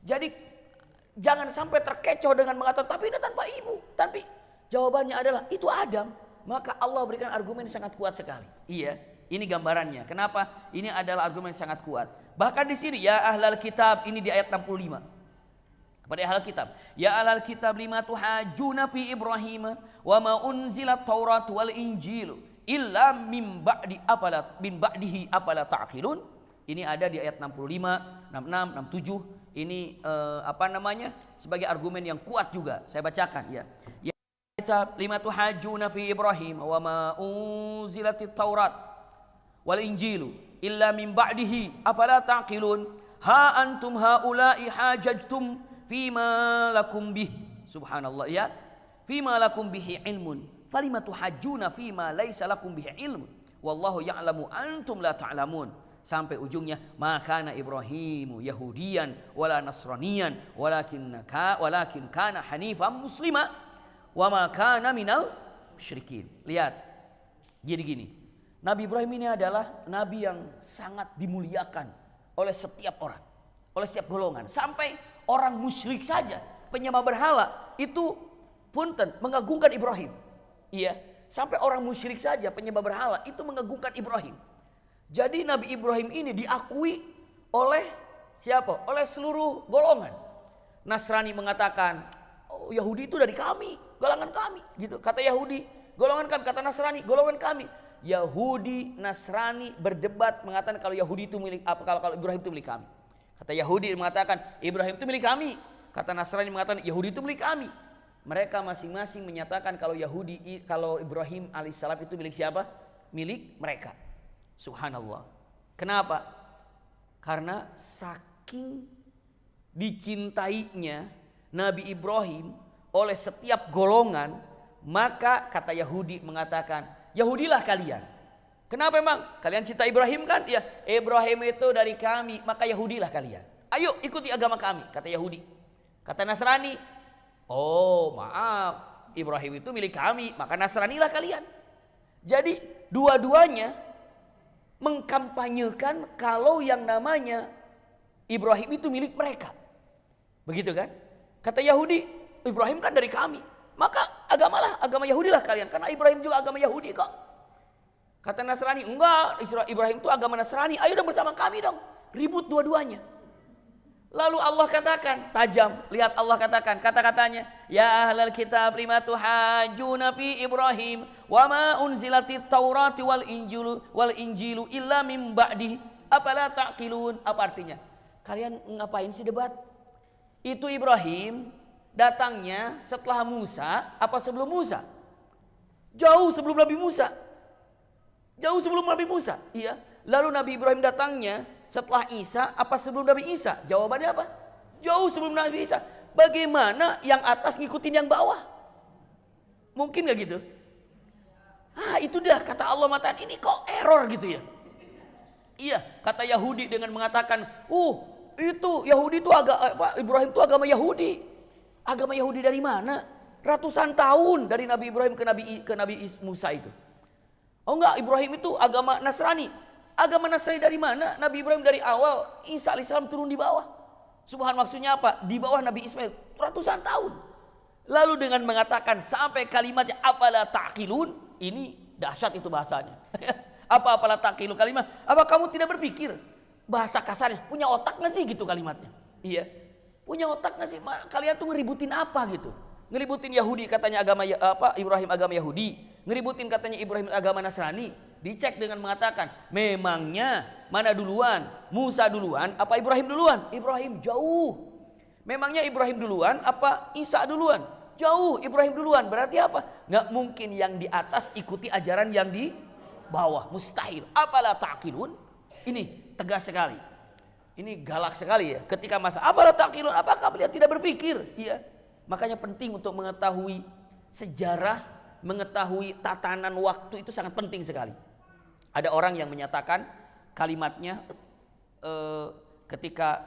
Jadi jangan sampai terkecoh dengan mengatakan tapi ini tanpa ibu. Tapi jawabannya adalah itu Adam. Maka Allah berikan argumen sangat kuat sekali. Iya. Ini gambarannya. Kenapa? Ini adalah argumen sangat kuat. Bahkan di sini ya ahlal kitab, ini di ayat 65. Kepada ahlal kitab, ya ahlal kitab lima tuhajuna fi Ibrahim wa ma unzilat Taurat wal Injil illa min ba'dihi afala ta'qilun. Ini ada di ayat 65, 66, 67. Ini sebagai argumen yang kuat juga. Saya bacakan ya. Ya kitab lima tuhajuna fi Ibrahim wa ma unzilatit Taurat wal Injilu illa min ba'dihi afala taqilun. Ha antum haula'i hajajtum fima lakum bih. Subhanallah ya. Fima lakum bihi ilmun. Falima tuhajjuna fima laisa lakum bihi ilmun. Wallahu ya'lamu antum la ta'lamun. Sampai ujungnya, makana Ibrahimu Yahudiyan wala Nasraniyan walakin kana hanifan muslima wa ma kana minal musyrikin. Lihat, gini. Nabi Ibrahim ini adalah nabi yang sangat dimuliakan oleh setiap orang, oleh setiap golongan. Sampai orang musyrik saja, penyembah berhala itu punten mengagungkan Ibrahim. Iya, sampai orang musyrik saja penyembah berhala itu mengagungkan Ibrahim. Jadi Nabi Ibrahim ini diakui oleh siapa? Oleh seluruh golongan. Nasrani mengatakan, oh, Yahudi itu dari kami, golongan kami, gitu. Kata Yahudi, golongan kami. Kata Nasrani, golongan kami. Yahudi, Nasrani berdebat mengatakan kalau Yahudi itu milik apa, kalau Ibrahim itu milik kami. Kata Yahudi mengatakan Ibrahim itu milik kami. Kata Nasrani mengatakan Yahudi itu milik kami. Mereka masing-masing menyatakan kalau Ibrahim alaihissalam itu milik siapa? Milik mereka. Subhanallah. Kenapa? Karena saking dicintainya Nabi Ibrahim oleh setiap golongan, maka kata Yahudi mengatakan, Yahudilah kalian. Kenapa emang? Kalian cinta Ibrahim kan? Ya, Ibrahim itu dari kami, maka Yahudilah kalian. Ayo ikuti agama kami, kata Yahudi. Kata Nasrani, oh maaf, Ibrahim itu milik kami, maka Nasranilah kalian. Jadi dua-duanya mengkampanyekan kalau yang namanya Ibrahim itu milik mereka. Begitu kan? Kata Yahudi, Ibrahim kan dari kami, maka agama Yahudilah kalian, karena Ibrahim juga agama Yahudi kok. Kata Nasrani, enggak, Ibrahim itu agama Nasrani, ayo dong bersama kami dong. Ribut dua-duanya. Lalu Allah katakan, tajam, lihat Allah katakan, kata-katanya, ya ahlal kitab lima tuhajjuna fi Ibrahim wa ma unzilatit Taurat wal Injilu illa min ba'di afala taqilun. Apa artinya? Kalian ngapain sih debat? Itu Ibrahim datangnya setelah Musa apa sebelum Musa? Jauh sebelum Nabi Musa. Jauh sebelum Nabi Musa. Iya. Lalu Nabi Ibrahim datangnya setelah Isa apa sebelum Nabi Isa? Jawabannya apa? Jauh sebelum Nabi Isa. Bagaimana yang atas ngikutin yang bawah? Mungkin gak gitu? Itu dah kata Allah matan, ini kok error gitu ya? Iya, kata Yahudi dengan mengatakan, itu Yahudi itu Ibrahim itu agama Yahudi. Agama Yahudi dari mana? Ratusan tahun dari Nabi Ibrahim ke Nabi Musa itu. Oh enggak, Ibrahim itu agama Nasrani. Agama Nasrani dari mana? Nabi Ibrahim dari awal, Isa alaihissalam turun di bawah. Subhan maksudnya apa? Di bawah Nabi Ismail ratusan tahun. Lalu dengan mengatakan sampai kalimatnya afala taqilun, ini dahsyat itu bahasanya. Apa afala taqilun kalimat? Apa kamu tidak berpikir? Bahasa kasarnya, punya otak nggak sih gitu kalimatnya? Iya. Punya otak nggak sih? Kalian tuh ngeributin apa gitu? Ngeributin Yahudi katanya agama Ibrahim agama Yahudi, ngeributin katanya Ibrahim agama Nasrani. Dicek dengan mengatakan, memangnya mana duluan? Musa duluan apa Ibrahim duluan? Ibrahim jauh. Memangnya Ibrahim duluan apa Isa duluan? Jauh, Ibrahim duluan. Berarti apa? Nggak mungkin yang di atas ikuti ajaran yang di bawah. Mustahil. Apalah taqilun? Ini tegas sekali. Ini galak sekali ya. Ketika masa apalah taqilun? Apakah kalian tidak berpikir? Iya. Makanya penting untuk mengetahui sejarah, mengetahui tatanan waktu itu sangat penting sekali. Ada orang yang menyatakan kalimatnya ketika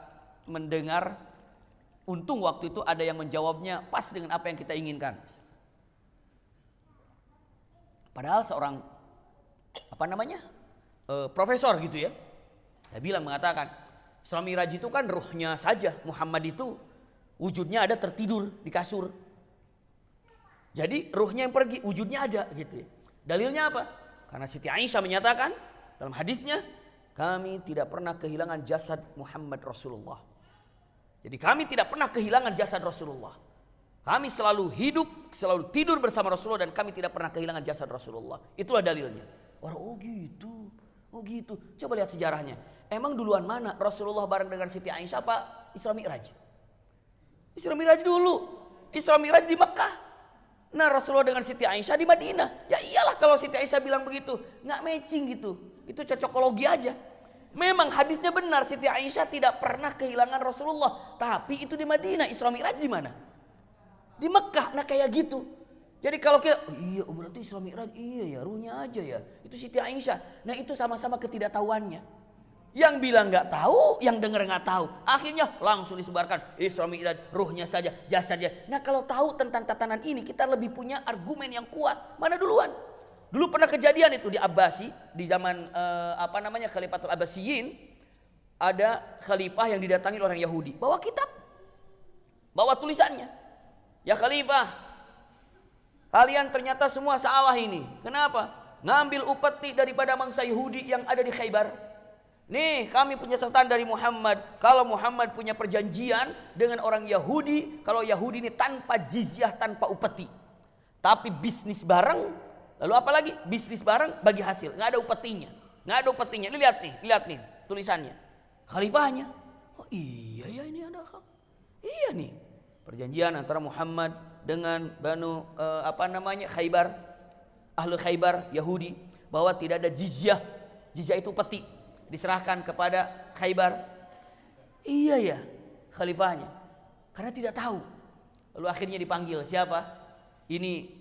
mendengar, untung waktu itu ada yang menjawabnya pas dengan apa yang kita inginkan. Padahal seorang profesor gitu ya, dia bilang mengatakan Isra Mi'raj itu kan ruhnya saja, Muhammad itu wujudnya ada tertidur di kasur. Jadi ruhnya yang pergi, wujudnya ada gitu ya. Dalilnya apa? Karena Siti Aisyah menyatakan dalam hadisnya, kami tidak pernah kehilangan jasad Muhammad Rasulullah. Jadi kami tidak pernah kehilangan jasad Rasulullah. Kami selalu hidup, selalu tidur bersama Rasulullah, dan kami tidak pernah kehilangan jasad Rasulullah. Itulah dalilnya. Orang, oh gitu, oh gitu. Coba lihat sejarahnya. Emang duluan mana Rasulullah bareng dengan Siti Aisyah apa Isra Mi'raj? Isra Mi'raj dulu. Isra Mi'raj di Mekah. Nah, Rasulullah dengan Siti Aisyah di Madinah. Ya iyalah kalau Siti Aisyah bilang begitu, nggak matching gitu. Itu cocokologi aja. Memang hadisnya benar, Siti Aisyah tidak pernah kehilangan Rasulullah. Tapi itu di Madinah. Isra Mi'raj di mana? Di Mekah. Nah kayak gitu. Jadi kalau kita, iya berarti Isra Mi'raj, iya ya ruhnya aja ya. Itu Siti Aisyah. Nah itu sama-sama ketidaktahuannya. Yang bilang nggak tahu, yang dengar nggak tahu. Akhirnya langsung disebarkan Isra Mi'raj, ruhnya saja, jasadnya. Nah kalau tahu tentang tatanan ini, kita lebih punya argumen yang kuat. Mana duluan? Dulu pernah kejadian itu di Abbasi, di zaman Khalifatul Abbasiyin, ada khalifah yang didatangi orang Yahudi, bawa kitab, bawa tulisannya. Ya khalifah, kalian ternyata semua salah ini. Kenapa? Ngambil upeti daripada mangsa Yahudi yang ada di Khaybar. Nih kami punya catatan dari Muhammad. Kalau Muhammad punya perjanjian dengan orang Yahudi, kalau Yahudi ini tanpa jizyah, tanpa upeti, tapi bisnis bareng. Lalu apa lagi? Bisnis bareng bagi hasil. Nggak ada upetinya, nggak ada upetinya. Ini lihat nih tulisannya. Khalifahnya. Oh iya ya ini ada. Iya nih. Perjanjian antara Muhammad dengan Banu Khaybar, ahlu Khaybar Yahudi, bahwa tidak ada jizyah. Jizyah itu peti, diserahkan kepada Khaybar. Iya ya, khalifahnya. Karena tidak tahu. Lalu akhirnya dipanggil siapa? Ini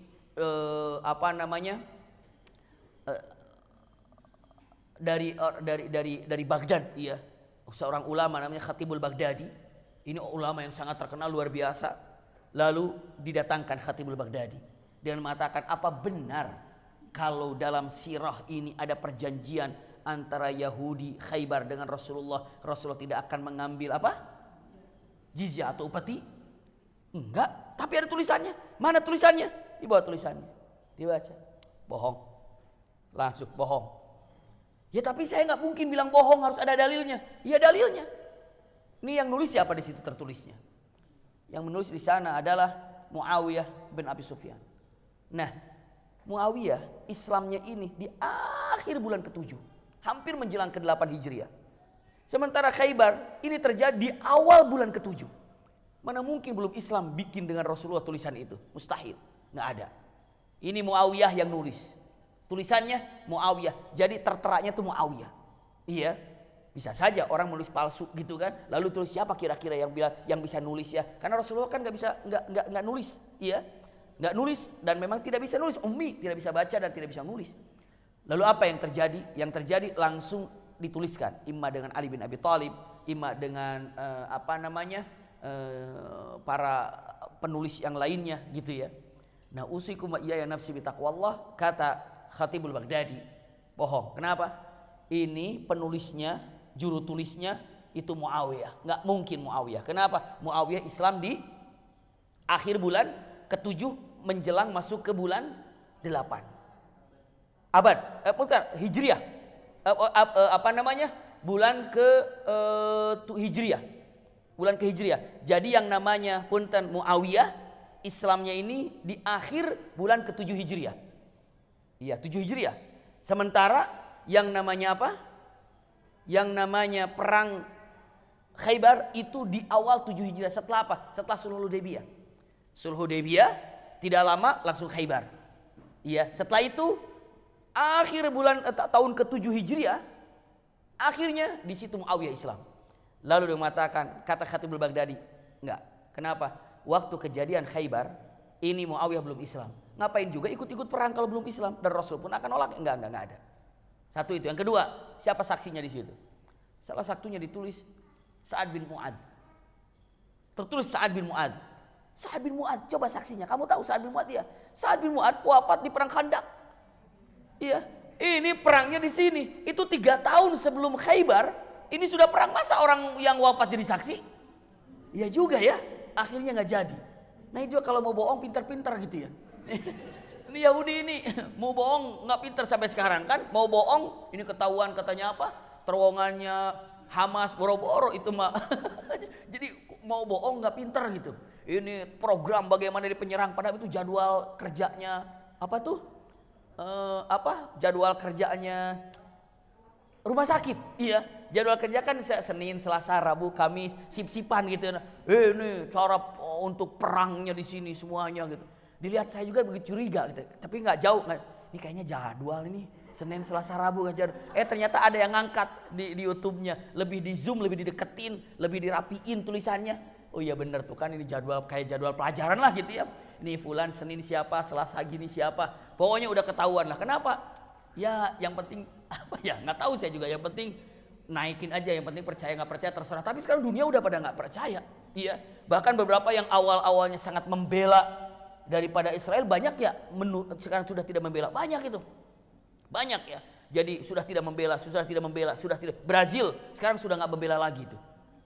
dari Baghdad, iya. Seorang ulama namanya Khatibul Baghdadi. Ini ulama yang sangat terkenal luar biasa. Lalu didatangkan Khatibul Baghdadi dan mengatakan, apa benar kalau dalam sirah ini ada perjanjian antara Yahudi Khaybar dengan Rasulullah, Rasulullah tidak akan mengambil jizyah atau upeti? Enggak, tapi ada tulisannya. Mana tulisannya? Di bawah tulisannya, dibaca. Bohong, langsung bohong. Ya tapi saya nggak mungkin bilang bohong, harus ada dalilnya. Iya dalilnya. Ini yang nulis siapa di situ tertulisnya? Yang menulis di sana adalah Muawiyah bin Abi Sufyan. Nah, Muawiyah Islamnya ini di akhir bulan ke-7, hampir menjelang ke-8 Hijriah. Sementara Khaybar ini terjadi di awal bulan ke-7. Mana mungkin belum Islam bikin dengan Rasulullah tulisan itu? Mustahil, nggak ada. Ini Muawiyah yang nulis. Tulisannya Muawiyah, jadi terteranya tuh Muawiyah. Iya. Bisa saja orang menulis palsu gitu kan. Lalu tulis siapa kira-kira yang bisa nulis ya? Karena Rasulullah kan nggak nulis, iya, nggak nulis dan memang tidak bisa nulis, ummi, tidak bisa baca dan tidak bisa nulis. Lalu apa yang terjadi? Yang terjadi langsung dituliskan, imma dengan Ali bin Abi Thalib, imma dengan para penulis yang lainnya gitu ya. Nah usikum wa iyaya nafsi bitaqwallah, kata Khatibul Baghdadi. Bohong. Kenapa? Ini penulisnya, juru tulisnya itu Muawiyah. Nggak mungkin Muawiyah. Kenapa? Muawiyah Islam di akhir bulan ke-7 menjelang masuk ke bulan 8. Hijriah. Bulan ke Hijriah. Bulan ke Hijriah. Jadi yang namanya punten Muawiyah Islamnya ini di akhir bulan ke-7 Hijriah. Iya, 7 Hijriah. Sementara yang namanya apa? Yang namanya perang Khaybar itu di awal 7 Hijriah. Setelah apa? Setelah Sulhul Hudaybiyah. Sulhul Hudaybiyah tidak lama langsung Khaybar. Iya, setelah itu akhir bulan tahun ke-7 Hijriah, akhirnya di situ Muawiyah Islam. Lalu dia mengatakan, kata Khatibul Baghdadi, enggak. Kenapa? Waktu kejadian Khaybar, ini Muawiyah belum Islam. Ngapain juga ikut-ikut perang kalau belum Islam? Dan Rasul pun akan nolak. Enggak ada. Satu itu. Yang kedua, siapa saksinya di situ? Salah satunya ditulis Sa'ad bin Mu'adz. Tertulis Sa'ad bin Mu'adz. Sa'ad bin Mu'adz, coba saksinya. Kamu tahu Sa'ad bin Mu'adz ya? Sa'ad bin Mu'adz wafat di perang Khandaq. Iya, ini perangnya di sini. Itu 3 tahun sebelum Khaybar. Ini sudah perang, masa orang yang wafat jadi saksi? Iya juga ya. Akhirnya nggak jadi. Nah itu kalau mau bohong pintar-pintar gitu ya. Ini Yahudi ini mau bohong nggak pintar sampai sekarang kan? Mau bohong, ini ketahuan katanya apa? terowongannya Hamas, boro-boro itu mah. Jadi mau bohong nggak pinter gitu. Ini program bagaimana di penyerang, padahal itu jadwal kerjanya apa tuh? Jadwal kerjanya rumah sakit. Iya, jadwal kerja kan Senin, Selasa, Rabu, Kamis, sip-sipan gitu. Ini cara untuk perangnya di sini semuanya gitu. Dilihat saya juga begitu curiga gitu. Tapi nggak jauh, ini kayaknya jadwal ini Senin, Selasa, Rabu kan jadwal. Ternyata ada yang ngangkat di YouTube-nya, lebih di zoom, lebih dideketin, lebih dirapiin tulisannya. Oh iya bener tuh kan, ini jadwal kayak jadwal pelajaran lah gitu ya. Ini fulan Senin siapa, Selasa gini siapa. Pokoknya udah ketahuan lah. Kenapa? Ya yang penting apa ya, nggak tahu saya juga. Yang penting naikin aja, yang penting percaya nggak percaya terserah. Tapi sekarang dunia udah pada nggak percaya. Iya. Bahkan beberapa yang awalnya sangat membela daripada Israel banyak ya, sekarang sudah tidak membela, banyak itu. Banyak ya. Jadi sudah tidak membela. Brazil sekarang sudah nggak membela lagi tuh.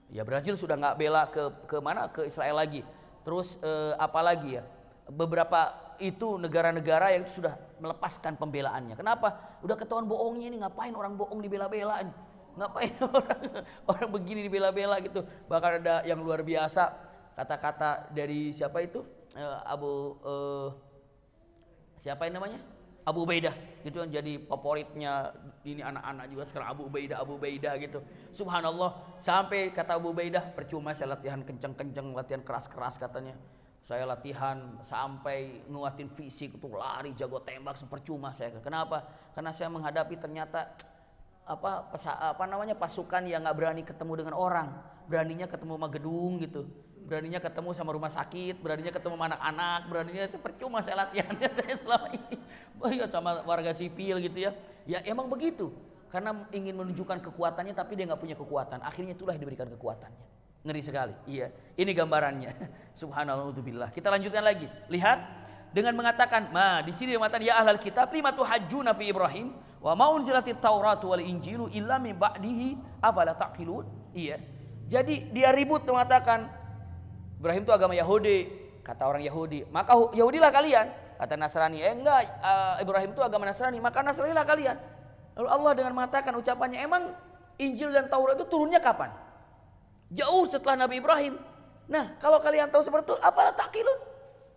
Ya Brazil sudah nggak bela ke mana, ke Israel lagi. Terus apalagi ya, beberapa itu negara-negara yang sudah melepaskan pembelaannya. Kenapa? Udah ketahuan bohongnya ini, ngapain orang bohong dibela-bela ini? Ngapain orang begini dibela-bela gitu? Bahkan ada yang luar biasa, kata-kata dari siapa itu? Siapa yang namanya? Abu Ubaidah, itu yang jadi favoritnya ini anak-anak juga sekarang, Abu Ubaidah gitu. Subhanallah, sampai kata Abu Ubaidah, percuma saya latihan kenceng-kenceng, latihan keras-keras katanya. Saya latihan sampai nguatin fisik untuk lari, jago tembak, percuma saya. Kenapa? Karena saya menghadapi ternyata pasukan yang nggak berani ketemu dengan orang, beraninya ketemu sama gedung gitu. Beraninya ketemu sama rumah sakit, beraninya ketemu sama anak-anak, beraninya percuma saya latihannya selama ini. Sama warga sipil gitu ya. Ya emang begitu. Karena ingin menunjukkan kekuatannya tapi dia nggak punya kekuatan. Akhirnya itulah yang diberikan kekuatannya. Ngeri sekali. Iya, ini gambarannya. Subhanallah. Kita lanjutkan lagi. Lihat dengan mengatakan, di sini dia mengatakan ya ahlal kitab lima tuhajjuna fi Ibrahim wa ma unzilatit Tauratu wal Injilu illa min ba'dihi afala taqilun. Iya. Jadi dia ribut mengatakan Ibrahim itu agama Yahudi, kata orang Yahudi. Maka Yahudilah kalian, kata Nasrani. Enggak, Ibrahim itu agama Nasrani, maka Nasranilah kalian. Lalu Allah dengan mengatakan ucapannya, emang Injil dan Taurat itu turunnya kapan? Jauh setelah Nabi Ibrahim. Nah, kalau kalian tahu seperti itu, apalah takilun?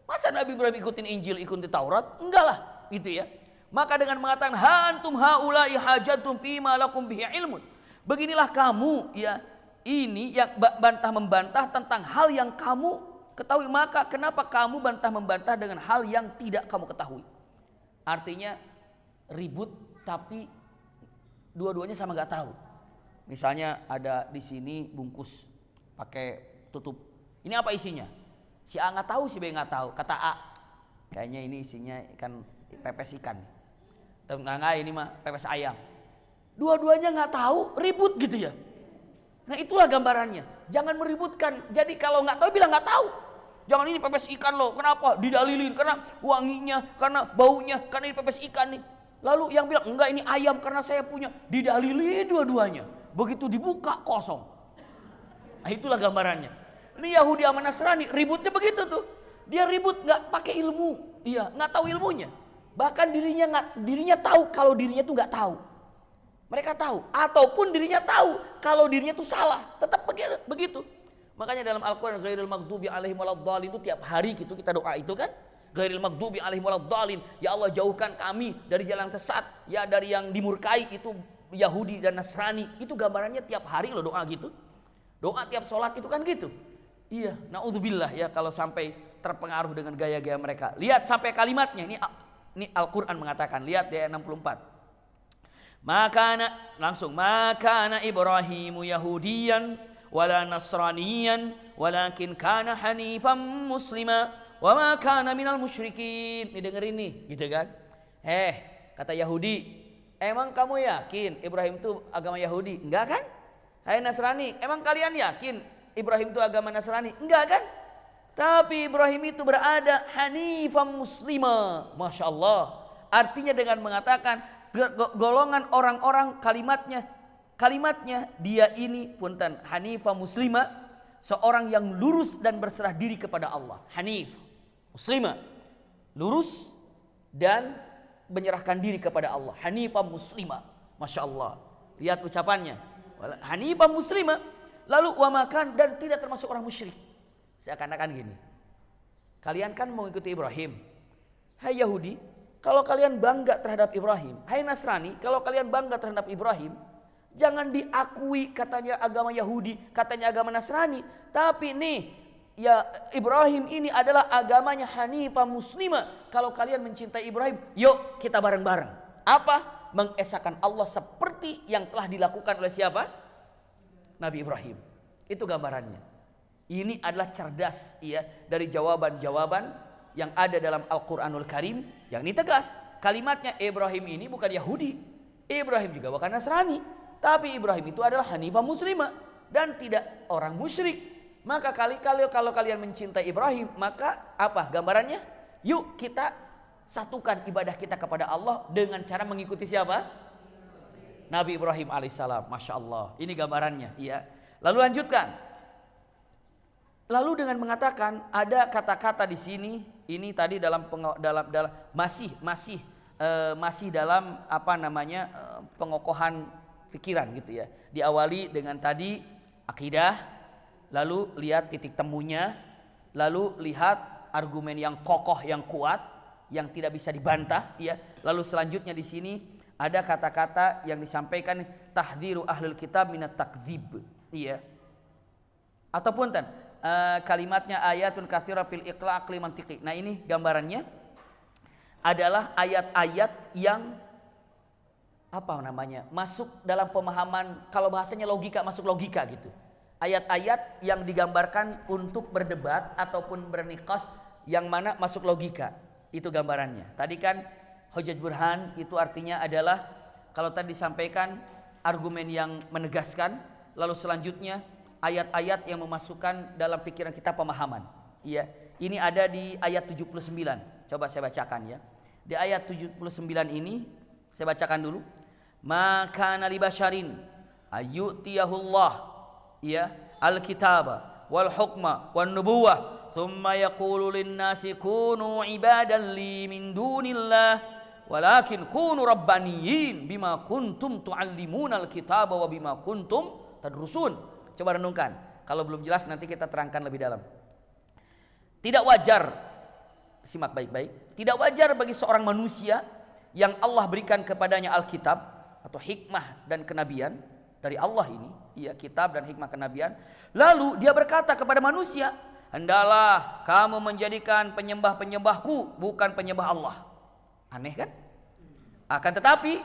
Masa Nabi Ibrahim ikutin Injil, ikutin Taurat? Enggak lah, gitu ya. Maka dengan mengatakan, ha antum haula'i hajatum fima lakum bihi ilmun. Beginilah kamu ya, ini yang membantah tentang hal yang kamu ketahui, maka kenapa kamu membantah dengan hal yang tidak kamu ketahui? Artinya ribut tapi dua-duanya sama nggak tahu. Misalnya ada di sini bungkus pakai tutup, ini apa isinya? Si A nggak tahu, si B nggak tahu. Kata A, kayaknya ini isinya ikan, pepes ikan. Nggak, ini mah pepes ayam. Dua-duanya nggak tahu, ribut gitu ya. Nah itulah gambarannya. Jangan meributkan. Jadi kalau nggak tahu bilang nggak tahu. Jangan ini pepes ikan loh. Kenapa? Didalilin karena wanginya, karena baunya, karena ini pepes ikan nih. Lalu yang bilang enggak ini ayam karena saya punya. Didalilin dua-duanya. Begitu dibuka kosong. Nah itulah gambarannya. Ini Yahudi sama Nasrani ributnya begitu tuh. Dia ribut nggak pakai ilmu. Iya, nggak tahu ilmunya. Bahkan dirinya tahu kalau dirinya tuh nggak tahu. Mereka tahu, ataupun dirinya tahu kalau dirinya itu salah, tetap begitu. Makanya dalam Al-Quran ghairil maghdubi alaihim waladdallin itu tiap hari gitu kita doa itu kan. Ghairil maghdubi alaihim waladdallin, ya Allah jauhkan kami dari jalan sesat, ya dari yang dimurkai itu Yahudi dan Nasrani. Itu gambarannya tiap hari loh doa gitu. Doa tiap sholat itu kan gitu. Iya, naudzubillah ya kalau sampai terpengaruh dengan gaya-gaya mereka. Lihat sampai kalimatnya, ini Al-Quran mengatakan, lihat di ayat 64. Makana Ibrahimu Yahudiyan wala Nasraniyan walakin kana hanifan muslima wa ma kana minal musyrikin. Nih dengerin nih, gitu kan? Kata Yahudi, emang kamu yakin Ibrahim itu agama Yahudi? Enggak kan? Hai Nasrani, emang kalian yakin Ibrahim itu agama Nasrani? Enggak kan? Tapi Ibrahim itu berada hanifan muslima. Masya Allah. Artinya dengan mengatakan golongan orang-orang kalimatnya dia ini punten hanifah muslimah, seorang yang lurus dan berserah diri kepada Allah. Hanif muslimah, lurus dan menyerahkan diri kepada Allah. Hanifah muslimah. Masya Allah. Lihat ucapannya. Hanifah muslimah. Lalu wa makan dan tidak termasuk orang musyrik. Seakan-akan gini. Kalian kan mengikuti Ibrahim. Hai Yahudi, kalau kalian bangga terhadap Ibrahim. Hai Nasrani, kalau kalian bangga terhadap Ibrahim, jangan diakui katanya agama Yahudi, katanya agama Nasrani. Tapi nih, ya Ibrahim ini adalah agamanya Hanifah muslimah. Kalau kalian mencintai Ibrahim, yuk kita bareng-bareng. Apa? Mengesahkan Allah seperti yang telah dilakukan oleh siapa? Nabi Ibrahim. Itu gambarannya. Ini adalah cerdas ya dari jawaban-jawaban yang ada dalam Al-Quranul Karim yang ini tegas. Kalimatnya Ibrahim ini bukan Yahudi, Ibrahim juga bukan Nasrani, tapi Ibrahim itu adalah Hanifah muslimah dan tidak orang musyrik. Maka kalau kalian mencintai Ibrahim, maka apa gambarannya? Yuk kita satukan ibadah kita kepada Allah dengan cara mengikuti siapa? Nabi Ibrahim alaihissalam. Masya Allah. Ini gambarannya. Ya. Lalu lanjutkan. Lalu dengan mengatakan ada kata-kata di sini. Ini tadi masih dalam apa namanya pengokohan pikiran gitu ya. Diawali dengan tadi akidah. Lalu lihat titik temunya. Lalu lihat argumen yang kokoh yang kuat yang tidak bisa dibantah. Ya. Lalu selanjutnya di sini ada kata-kata yang disampaikan tahdhiru ahlul kitab minat takdzib. Iya. Ataupun kalimatnya ayatun katsira fil iqla' aqli mantiqi. Nah ini gambarannya adalah ayat-ayat yang apa namanya? Masuk dalam pemahaman, kalau bahasanya logika, masuk logika gitu. Ayat-ayat yang digambarkan untuk berdebat ataupun berniqash yang mana masuk logika. Itu gambarannya. Tadi kan hujjah burhan itu artinya adalah kalau tadi disampaikan argumen yang menegaskan, lalu selanjutnya ayat-ayat yang memasukkan dalam pikiran kita pemahaman. Iya, ini ada di ayat 79. Coba saya bacakan ya. Di ayat 79 ini saya bacakan dulu. Maka nali basyarin ayyutiyahullah ya al-kitaba wal hukma wan nubuwah thumma yaqulu lin-nasi kunu ibadan li min dunillah walakin kunu rabbaniyin bima kuntum tuallimuna al-kitaba wa bima kuntum tadrusun. Coba renungkan. Kalau belum jelas nanti kita terangkan lebih dalam. Tidak wajar, simak baik-baik. Tidak wajar bagi seorang manusia yang Allah berikan kepadanya Alkitab atau hikmah dan kenabian dari Allah ini, ya kitab dan hikmah kenabian. Lalu dia berkata kepada manusia, hendaklah kamu menjadikan penyembah-penyembahku bukan penyembah Allah. Aneh kan? Akan tetapi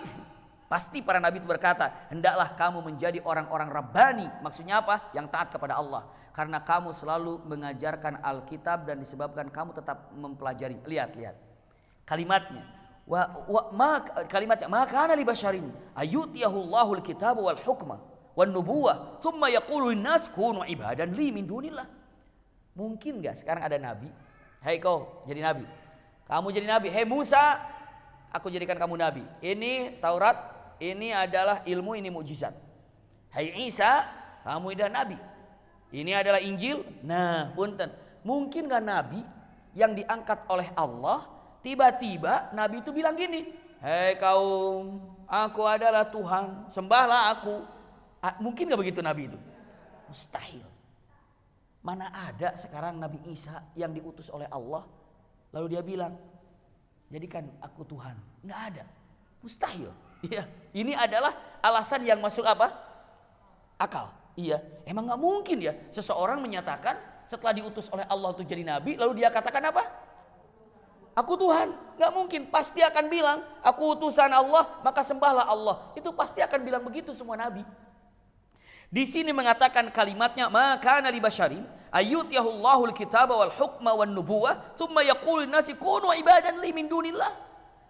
pasti para nabi itu berkata, hendaklah kamu menjadi orang-orang Rabbani. Maksudnya apa? Yang taat kepada Allah. Karena kamu selalu mengajarkan Alkitab dan disebabkan kamu tetap mempelajari. Lihat. Kalimatnya. Kalimatnya, maka ana li basyarin ayyutiyahullahu al-kitaba wal hukma wan nubuwah thumma yaqulu lin-nas kunu ibadan li min dunillah. Mungkin enggak sekarang ada nabi? Hai kau jadi nabi. Kamu jadi nabi. Hei Musa, aku jadikan kamu nabi. Ini Taurat. Ini adalah ilmu, ini mukjizat. Hai Isa, kamu adalah nabi. Ini adalah Injil. Nah, punten. Mungkin gak nabi yang diangkat oleh Allah, tiba-tiba nabi itu bilang gini, hei kaum, aku adalah Tuhan, sembahlah aku. Mungkin gak begitu nabi itu? Mustahil. Mana ada sekarang Nabi Isa yang diutus oleh Allah, lalu dia bilang, jadikan aku Tuhan. Gak ada. Mustahil. Iya, ini adalah alasan yang masuk apa? Akal. Iya, emang nggak mungkin ya seseorang menyatakan setelah diutus oleh Allah untuk jadi nabi, lalu dia katakan apa? Aku Tuhan. Nggak mungkin. Pasti akan bilang, aku utusan Allah, maka sembahlah Allah. Itu pasti akan bilang begitu semua nabi. Di sini mengatakan kalimatnya, maka nali basyarin ayyutiyahullahu al-kitaba wal hukma wan nubuwah, thumma yaqulu lin-nasi kunu ibadan li min dunillah.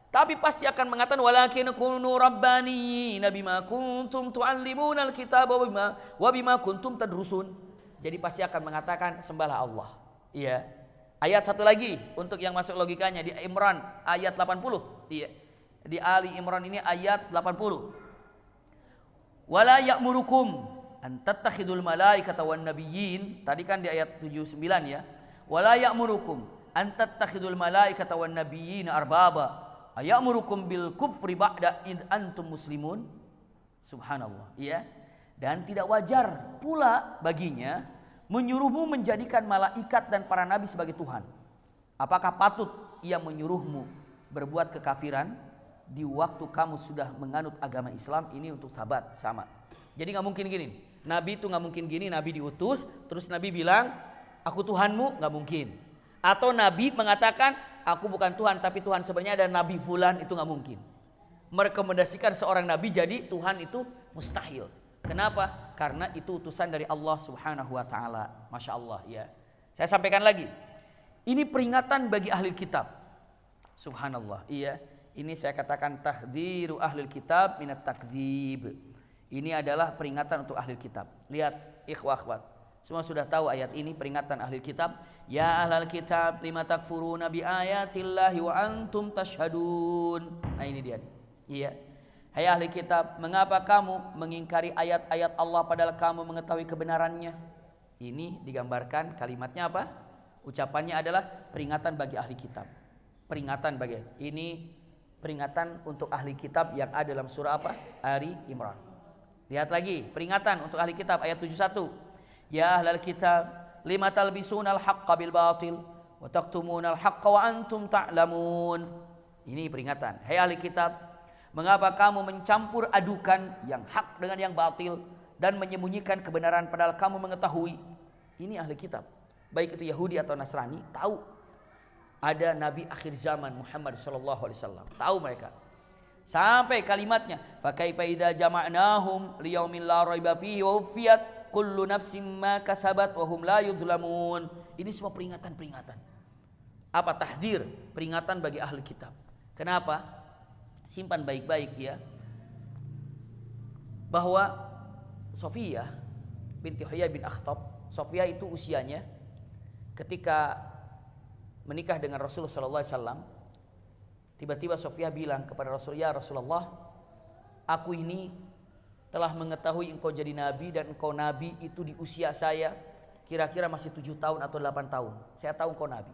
Tapi pasti akan mengatakan walakin kunu rabbaniyin bima kuntum tuallimuna alkitaba wa bima kuntum tadrusun. Jadi pasti akan mengatakan sembahlah Allah. Iya. Ayat satu lagi untuk yang masuk logikanya di Imran ayat 80. Iya. Di Ali Imran ini ayat 80. Wala ya'murukum an tattakhidul malaikata wan nabiyyin. Tadi kan di ayat 79 ya. Wala ya'murukum an tattakhidul malaikata wan nabiyyin arbaba. Ayamurukum bil kufri ba'da id antum muslimun. Subhanallah, ya. Dan tidak wajar pula baginya menyuruhmu menjadikan malaikat dan para nabi sebagai Tuhan. Apakah patut ia menyuruhmu berbuat kekafiran di waktu kamu sudah menganut agama Islam? Ini untuk sahabat sama. Jadi nggak mungkin gini. Nabi itu nggak mungkin gini. Nabi diutus, terus Nabi bilang, aku Tuhanmu, nggak mungkin. Atau Nabi mengatakan, aku bukan Tuhan, tapi Tuhan sebenarnya ada Nabi Fulan, itu nggak mungkin. Merekomendasikan seorang Nabi jadi Tuhan itu mustahil. Kenapa? Karena itu utusan dari Allah Subhanahu wa Ta'ala. Masya Allah, ya. Saya sampaikan lagi. Ini peringatan bagi ahli kitab. Subhanallah, iya. Ini saya katakan tahdziru ahli kitab minat takdzib. Ini adalah peringatan untuk ahli kitab. Lihat, ikhwah akhwat. Semua sudah tahu ayat ini, peringatan ahli kitab. Ya ahlal kitab lima takfuruna bi ayatillahi wa antum tashhadun. Nah ini dia. Iya. Hai ahli kitab, mengapa kamu mengingkari ayat-ayat Allah padahal kamu mengetahui kebenarannya? Ini digambarkan kalimatnya apa? Ucapannya adalah peringatan bagi ahli kitab. Peringatan bagi. Ini peringatan untuk ahli kitab yang ada dalam surah apa? Ali Imran. Lihat lagi, peringatan untuk ahli kitab ayat 71. Ya ahlal kitab, lima talbisunal haqqa bil batil wa taktumunal haqqa wa antum ta'lamun. Ini peringatan. Hai ahli kitab, mengapa kamu mencampur adukan yang hak dengan yang batil dan menyembunyikan kebenaran padahal kamu mengetahui? Ini ahli kitab. Baik itu Yahudi atau Nasrani, tahu ada Nabi akhir zaman Muhammad sallallahu alaihi wasallam. Tahu mereka. Sampai kalimatnya, fa kaifa idza jama'nahum liyaumin la raiba fihi wa wufiyat kullu nafsin ma kasabat wa hum la yuzlamun. Ini semua peringatan-peringatan. Apa? Tahdzir, peringatan bagi ahli kitab. Kenapa? Simpan baik-baik ya. Bahwa Sofiyah binti Huyai bin Akhtab, Sofiyah itu usianya ketika menikah dengan Rasulullah sallallahu alaihi wasallam, tiba-tiba Sofiyah bilang kepada Rasul, ya Rasulullah, aku ini telah mengetahui engkau jadi nabi dan engkau nabi itu di usia saya kira-kira masih 7 tahun atau 8 tahun. Saya tahu engkau nabi.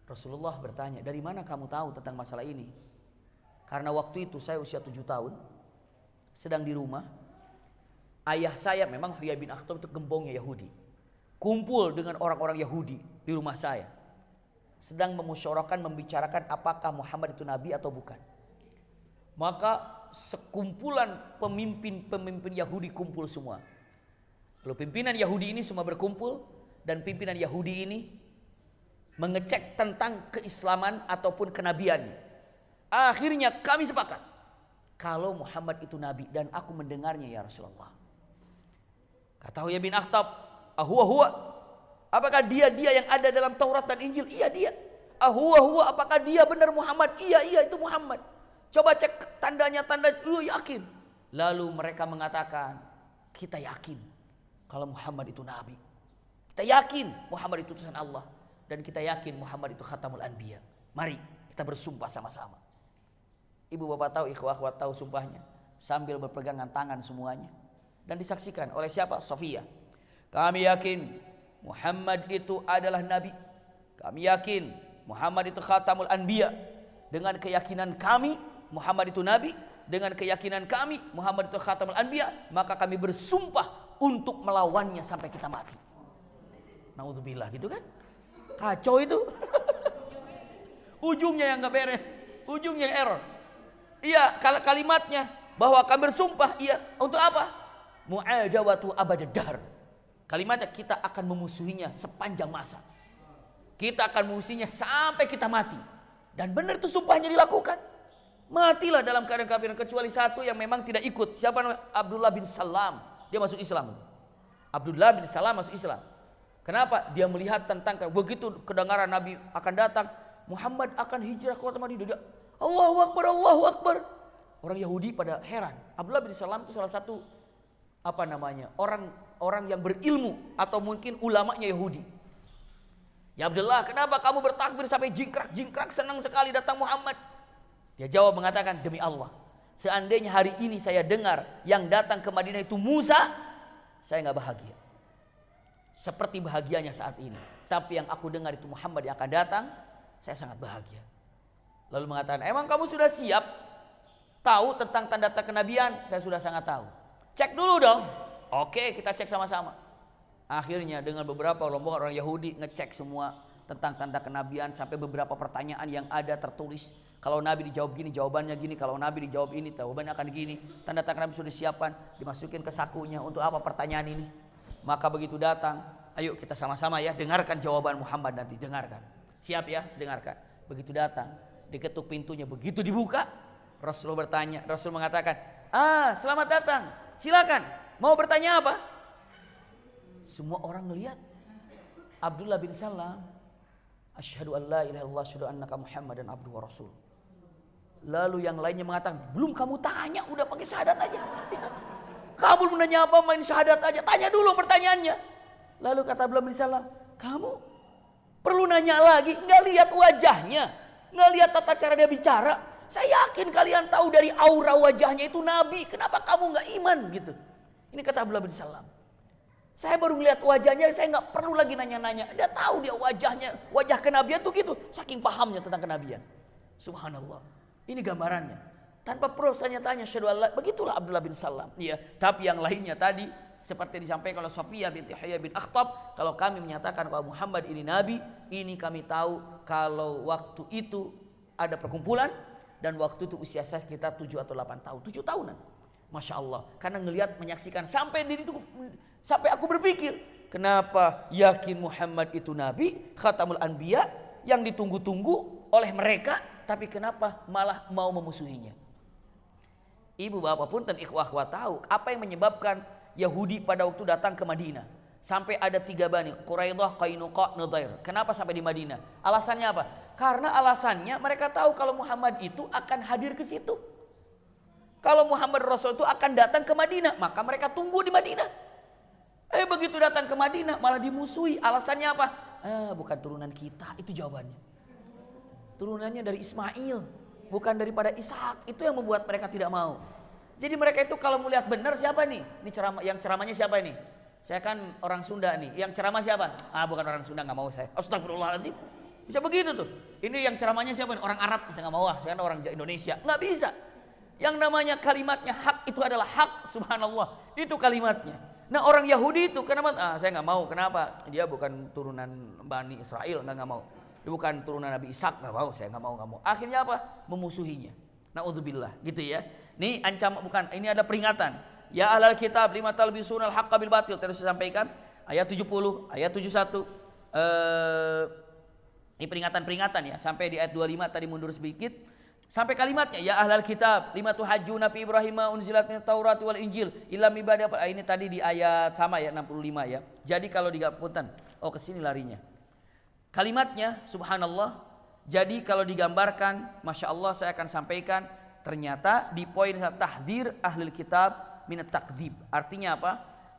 Rasulullah bertanya, dari mana kamu tahu tentang masalah ini? Karena waktu itu saya usia 7 tahun, sedang di rumah. Ayah saya memang Huyai bin Akhtab itu gembongnya Yahudi, kumpul dengan orang-orang Yahudi di rumah saya, sedang memusyawarahkan, membicarakan apakah Muhammad itu nabi atau bukan. Maka sekumpulan pemimpin Yahudi kumpul semua. Lalu pimpinan Yahudi ini semua berkumpul, dan pimpinan Yahudi ini mengecek tentang keislaman ataupun kenabiannya. Akhirnya kami sepakat kalau Muhammad itu nabi dan aku mendengarnya ya Rasulullah. Kata Huyai bin Akhtab, huwa, apakah dia yang ada dalam Taurat dan Injil? Iya dia. Huwa, apakah dia benar Muhammad? Iya itu Muhammad. Coba cek tandanya, yakin. Lalu mereka mengatakan, kita yakin kalau Muhammad itu nabi. Kita yakin Muhammad itu utusan Allah, dan kita yakin Muhammad itu khatamul anbiya. Mari kita bersumpah sama-sama. Ibu bapak tahu, ikhwah akhwat tahu sumpahnya, sambil berpegangan tangan semuanya, dan disaksikan oleh siapa? Sofiyah. Kami yakin Muhammad itu adalah nabi. Kami yakin Muhammad itu khatamul anbiya. Dengan keyakinan kami Muhammad itu nabi, dengan keyakinan kami Muhammad itu khatamul anbiya, maka kami bersumpah untuk melawannya sampai kita mati. Naudzubillah, gitu kan? Kacau itu. Ujungnya yang gak beres, ujungnya yang error. Iya, kalimatnya bahwa kami bersumpah, iya, untuk apa? Mu'ajawatu abadad dahr. Kalimatnya kita akan memusuhinya sepanjang masa. Kita akan memusuhinya sampai kita mati. Dan benar itu sumpahnya dilakukan. Matilah dalam keadaan kafir, kecuali satu yang memang tidak ikut. Siapa namanya? Abdullah bin Salam. Dia masuk Islam. Abdullah bin Salam masuk Islam. Kenapa? Dia melihat tentang begitu kedengaran Nabi akan datang, Muhammad akan hijrah ke kota Madinah. Dia, Allahu Akbar, Allahu Akbar. Orang Yahudi pada heran. Abdullah bin Salam itu salah satu orang yang berilmu atau mungkin ulamanya Yahudi. Ya Abdullah, kenapa kamu bertakbir sampai jingkrak senang sekali datang Muhammad? Dia jawab mengatakan, demi Allah, seandainya hari ini saya dengar yang datang ke Madinah itu Musa, saya nggak bahagia seperti bahagianya saat ini. Tapi yang aku dengar itu Muhammad yang akan datang, saya sangat bahagia. Lalu mengatakan, emang kamu sudah siap Tahu tentang tanda-tanda kenabian? Saya sudah sangat tahu. Cek dulu dong. Oke, kita cek sama-sama. Akhirnya dengan beberapa rombongan orang Yahudi ngecek semua tentang tanda kenabian, sampai beberapa pertanyaan yang ada tertulis. Kalau Nabi dijawab gini, jawabannya gini. Kalau Nabi dijawab ini, jawabannya akan gini. Tanda-tanda Nabi sudah disiapkan, dimasukin ke sakunya. Untuk apa pertanyaan ini? Maka begitu datang, ayo kita sama-sama ya, dengarkan jawaban Muhammad nanti, dengarkan. Siap ya, dengarkan. Begitu datang, diketuk pintunya, begitu dibuka, Rasul bertanya, Rasul mengatakan, selamat datang, silakan, mau bertanya apa? Semua orang melihat Abdullah bin Salam, asyhadu an la ilaha illallah, asyhadu annaka Muhammadan abduhu wa rasul. Lalu yang lainnya mengatakan, belum kamu tanya, udah pakai syahadat aja. Kamu belum nanya apa, main syahadat aja, tanya dulu pertanyaannya. Lalu kata Abdullah bin Salam, kamu perlu nanya lagi, nggak lihat wajahnya, nggak lihat tata cara dia bicara. Saya yakin kalian tahu dari aura wajahnya itu Nabi, kenapa kamu nggak iman gitu? Ini kata Abdullah bin Salam. Saya baru melihat wajahnya, saya nggak perlu lagi nanya-nanya. Dia tahu dia wajahnya, wajah kenabian tuh gitu, saking pahamnya tentang kenabian. Subhanallah. Ini gambarannya. Tanpa perlu tanya-tanya, syahadu Allah. Begitulah Abdullah bin Salam. Ya, tapi yang lainnya tadi seperti disampaikan oleh Safiyah binti Huyai bin Akhtab, kalau kami menyatakan bahwa Muhammad ini nabi, ini kami tahu kalau waktu itu ada perkumpulan dan waktu itu usia saya sekitar 7 atau 8 tahun, 7 tahunan. Masya Allah, karena ngelihat menyaksikan sampai aku berpikir, kenapa yakin Muhammad itu nabi, khatamul anbiya yang ditunggu-tunggu oleh mereka, tapi kenapa malah mau memusuhinya? Ibu bapak pun dan ikhwah tahu apa yang menyebabkan Yahudi pada waktu datang ke Madinah sampai ada 3 bani, Quraidah, Qainuqa, Nadair. Kenapa sampai di Madinah? Alasannya apa? Karena alasannya mereka tahu kalau Muhammad itu akan hadir ke situ. Kalau Muhammad Rasul itu akan datang ke Madinah, maka mereka tunggu di Madinah. Begitu datang ke Madinah malah dimusuhi. Alasannya apa? Bukan turunan kita, itu jawabannya. Turunannya dari Ismail, bukan daripada Ishak. Itu yang membuat mereka tidak mau. Jadi mereka itu kalau melihat benar siapa nih? Ini yang ceramahnya siapa ini? Saya kan orang Sunda nih. Yang ceramah siapa? Bukan orang Sunda, nggak mau saya. Astagfirullahaladzim. Bisa begitu tuh. Ini yang ceramahnya siapa nih? Orang Arab, saya nggak mau. Saya kan orang Indonesia. Nggak bisa. Yang namanya kalimatnya hak itu adalah hak. Subhanallah. Itu kalimatnya. Nah orang Yahudi itu kenapa? Saya nggak mau. Kenapa? Dia bukan turunan Bani Israel, nggak mau. Dia bukan turunan Nabi Ishak, nggak mau. Saya nggak mau. Akhirnya apa? Memusuhinya. Naudzubillah, gitu ya. Ini ancaman, bukan, ini ada peringatan. Ya ahlal kitab lima talbisunal haqqa bil batil. Terus saya sampaikan ayat 70, ayat 71. Ini peringatan-peringatan ya. Sampai di ayat 25 tadi mundur sedikit. Sampai kalimatnya ya ahlal kitab lima tuhajjuna fi Ibrahim unzilat minat Taurat wal Injil illa ibadah. Ini tadi di ayat sama ya 65 ya. Jadi kalau digampunten, ke sini larinya. Kalimatnya subhanallah. Jadi kalau digambarkan, masya Allah saya akan sampaikan. Ternyata di poin tahdzir ahlul kitab minat takdzib. Artinya apa?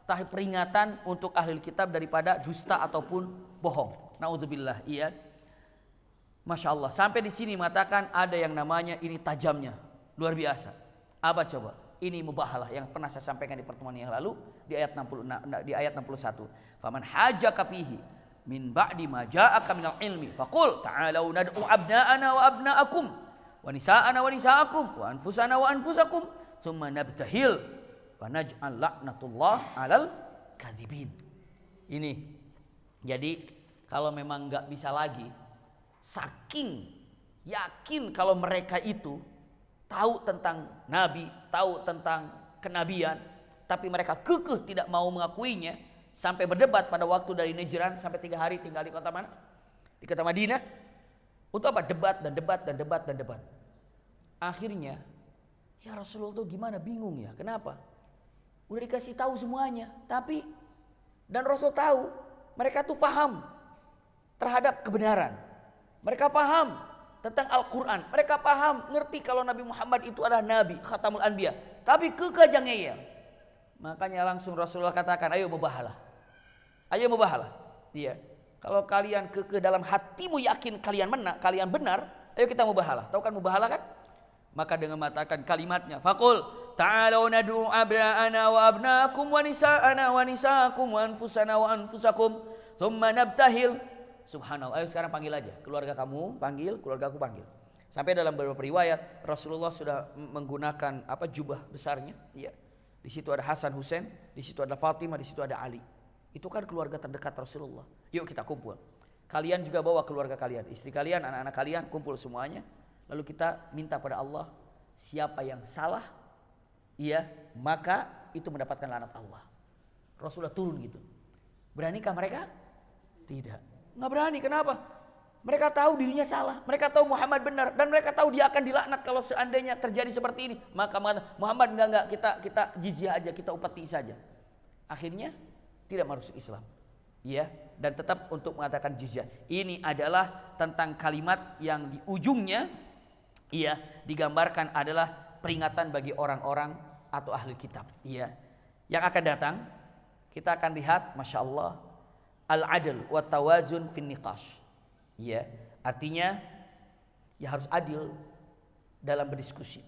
Peringatan untuk ahlul kitab daripada dusta ataupun bohong. Naudzubillah. Iya. Masya Allah. Sampai di sini mengatakan ada yang namanya ini tajamnya. Luar biasa. Apa coba? Ini mubahalah yang pernah saya sampaikan di pertemuan yang lalu di ayat 60, di ayat 61. Faman hajaka fihi min ba'di ma ja'aka minal ilmi faqul ta'alau nad'u abna'ana wa abna'akum wa nisa'ana wa nisa'akum wa anfusana wa anfusakum thumma nabtahil fa naj'al la'natullah 'alal kadzibin. Ini. Jadi kalau memang enggak bisa lagi, saking yakin kalau mereka itu tahu tentang nabi, tahu tentang kenabian, tapi mereka kekeh tidak mau mengakuinya. Sampai berdebat pada waktu dari Najran sampai 3 hari tinggal di kota mana? Di kota Madinah. Untuk apa? Debat dan debat dan debat dan debat. Akhirnya, ya Rasulullah tuh gimana? Bingung ya. Kenapa? Udah dikasih tahu semuanya. Tapi, dan Rasul tahu, mereka tuh paham terhadap kebenaran. Mereka paham tentang Al-Quran. Mereka paham, ngerti kalau Nabi Muhammad itu adalah Nabi, Khatamul Anbiya. Tapi kekeh ngeyel. Makanya langsung Rasulullah katakan, ayo mubahalah. Ayo mubahalah. Iya. Kalau kalian ke dalam hatimu yakin kalian benar, ayo kita mubahalah. Tahu kan mubahalah kan? Maka dengan mengatakan kalimatnya, faqul ta'alu nad'u abna'ana wa abna'akum wa nisa'ana wa nisa'akum wa anfusana wa anfusakum thumma nabtahil. Subhanallah. Ayo sekarang panggil aja. Keluarga kamu panggil, keluarga aku panggil. Sampai dalam beberapa riwayat Rasulullah sudah menggunakan jubah besarnya, ya. Di situ ada Hasan Husain, di situ ada Fatimah, di situ ada Ali. Itu kan keluarga terdekat Rasulullah. Yuk kita kumpul. Kalian juga bawa keluarga kalian, istri kalian, anak-anak kalian, kumpul semuanya. Lalu kita minta pada Allah, siapa yang salah, maka itu mendapatkan laknat Allah. Rasulullah turun gitu. Beranikah mereka? Tidak. Nggak berani. Kenapa? Mereka tahu dirinya salah. Mereka tahu Muhammad benar. Dan mereka tahu dia akan dilaknat kalau seandainya terjadi seperti ini. Maka Muhammad enggak, kita jizyah aja, kita upeti saja. Akhirnya tidak masuk Islam. Dan tetap untuk mengatakan jizyah. Ini adalah tentang kalimat yang di ujungnya digambarkan adalah peringatan bagi orang-orang atau ahli kitab. Yang akan datang kita akan lihat, masya Allah, al-adl wa tawazun fin niqash. Artinya ya harus adil dalam berdiskusi.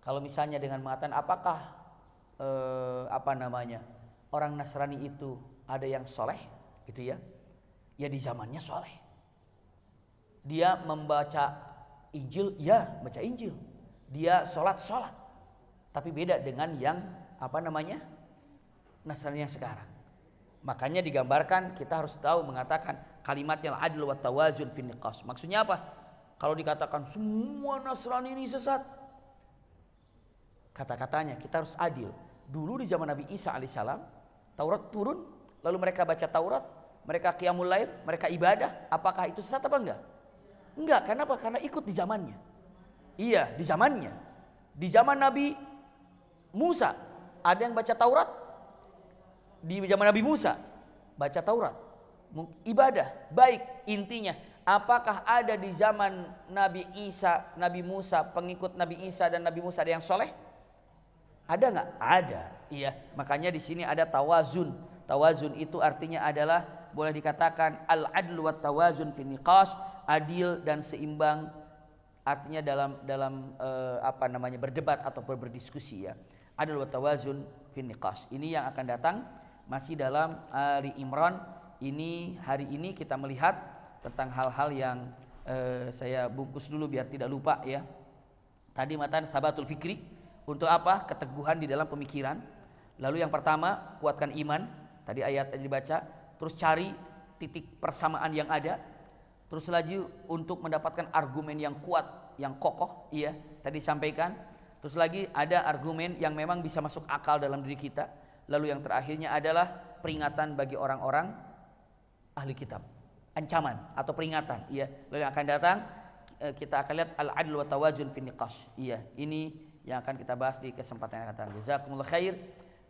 Kalau misalnya dengan mengatakan apakah orang Nasrani itu ada yang soleh, gitu ya di zamannya soleh. Dia membaca Injil, baca Injil. Dia sholat. Tapi beda dengan yang Nasrani yang sekarang. Makanya digambarkan kita harus tahu mengatakan kalimatnya adil wa tawazun fin niqash. Maksudnya apa? Kalau dikatakan semua Nasrani ini sesat, kata-katanya kita harus adil. Dulu di zaman Nabi Isa alaihissalam, Taurat turun, lalu mereka baca Taurat, mereka qiyamul lail, mereka ibadah. Apakah itu sesat apa enggak? Enggak. Kenapa? Karena ikut di zamannya. Di zamannya. Di zaman Nabi Musa ada yang baca Taurat. Di zaman Nabi Musa baca Taurat, ibadah baik. Intinya, apakah ada di zaman Nabi Isa, Nabi Musa, pengikut Nabi Isa dan Nabi Musa ada yang soleh? Ada nggak? Ada. Makanya di sini ada tawazun. Tawazun itu artinya adalah boleh dikatakan al-adl wa tawazun fi niqash, adil dan seimbang. Artinya dalam berdebat atau berdiskusi, adil wa tawazun fi niqash. Ini yang akan datang. Masih dalam Ali Imran. Ini hari ini kita melihat tentang hal-hal yang saya bungkus dulu biar tidak lupa ya. Tadi matan sabatul fikri, untuk apa? Keteguhan di dalam pemikiran. Lalu yang pertama, kuatkan iman. Tadi ayat yang dibaca. Terus cari titik persamaan yang ada. Terus lagi untuk mendapatkan argumen yang kuat, yang kokoh, tadi sampaikan. Terus lagi ada argumen yang memang bisa masuk akal dalam diri kita. Lalu yang terakhirnya adalah peringatan bagi orang-orang ahli kitab. Ancaman atau peringatan. Lalu yang akan datang kita akan lihat al-adl wa tawazun fin niqash. Ini yang akan kita bahas di kesempatan yang akan datang. Jazakumullah khair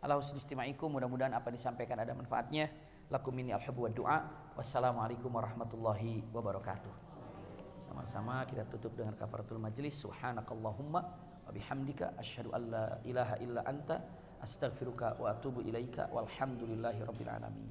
ala husni istima'ikum. Mudah-mudahan apa yang disampaikan ada manfaatnya. Lakum minni al-hubbu wad du'a. Wassalamualaikum warahmatullahi wabarakatuh. Sama-sama kita tutup dengan kafaratul majlis. Subhanakallahumma wa bihamdika asyhadu an la ilaha illa anta astaghfiruka wa atubu ilaika walhamdulillahi rabbil alamin.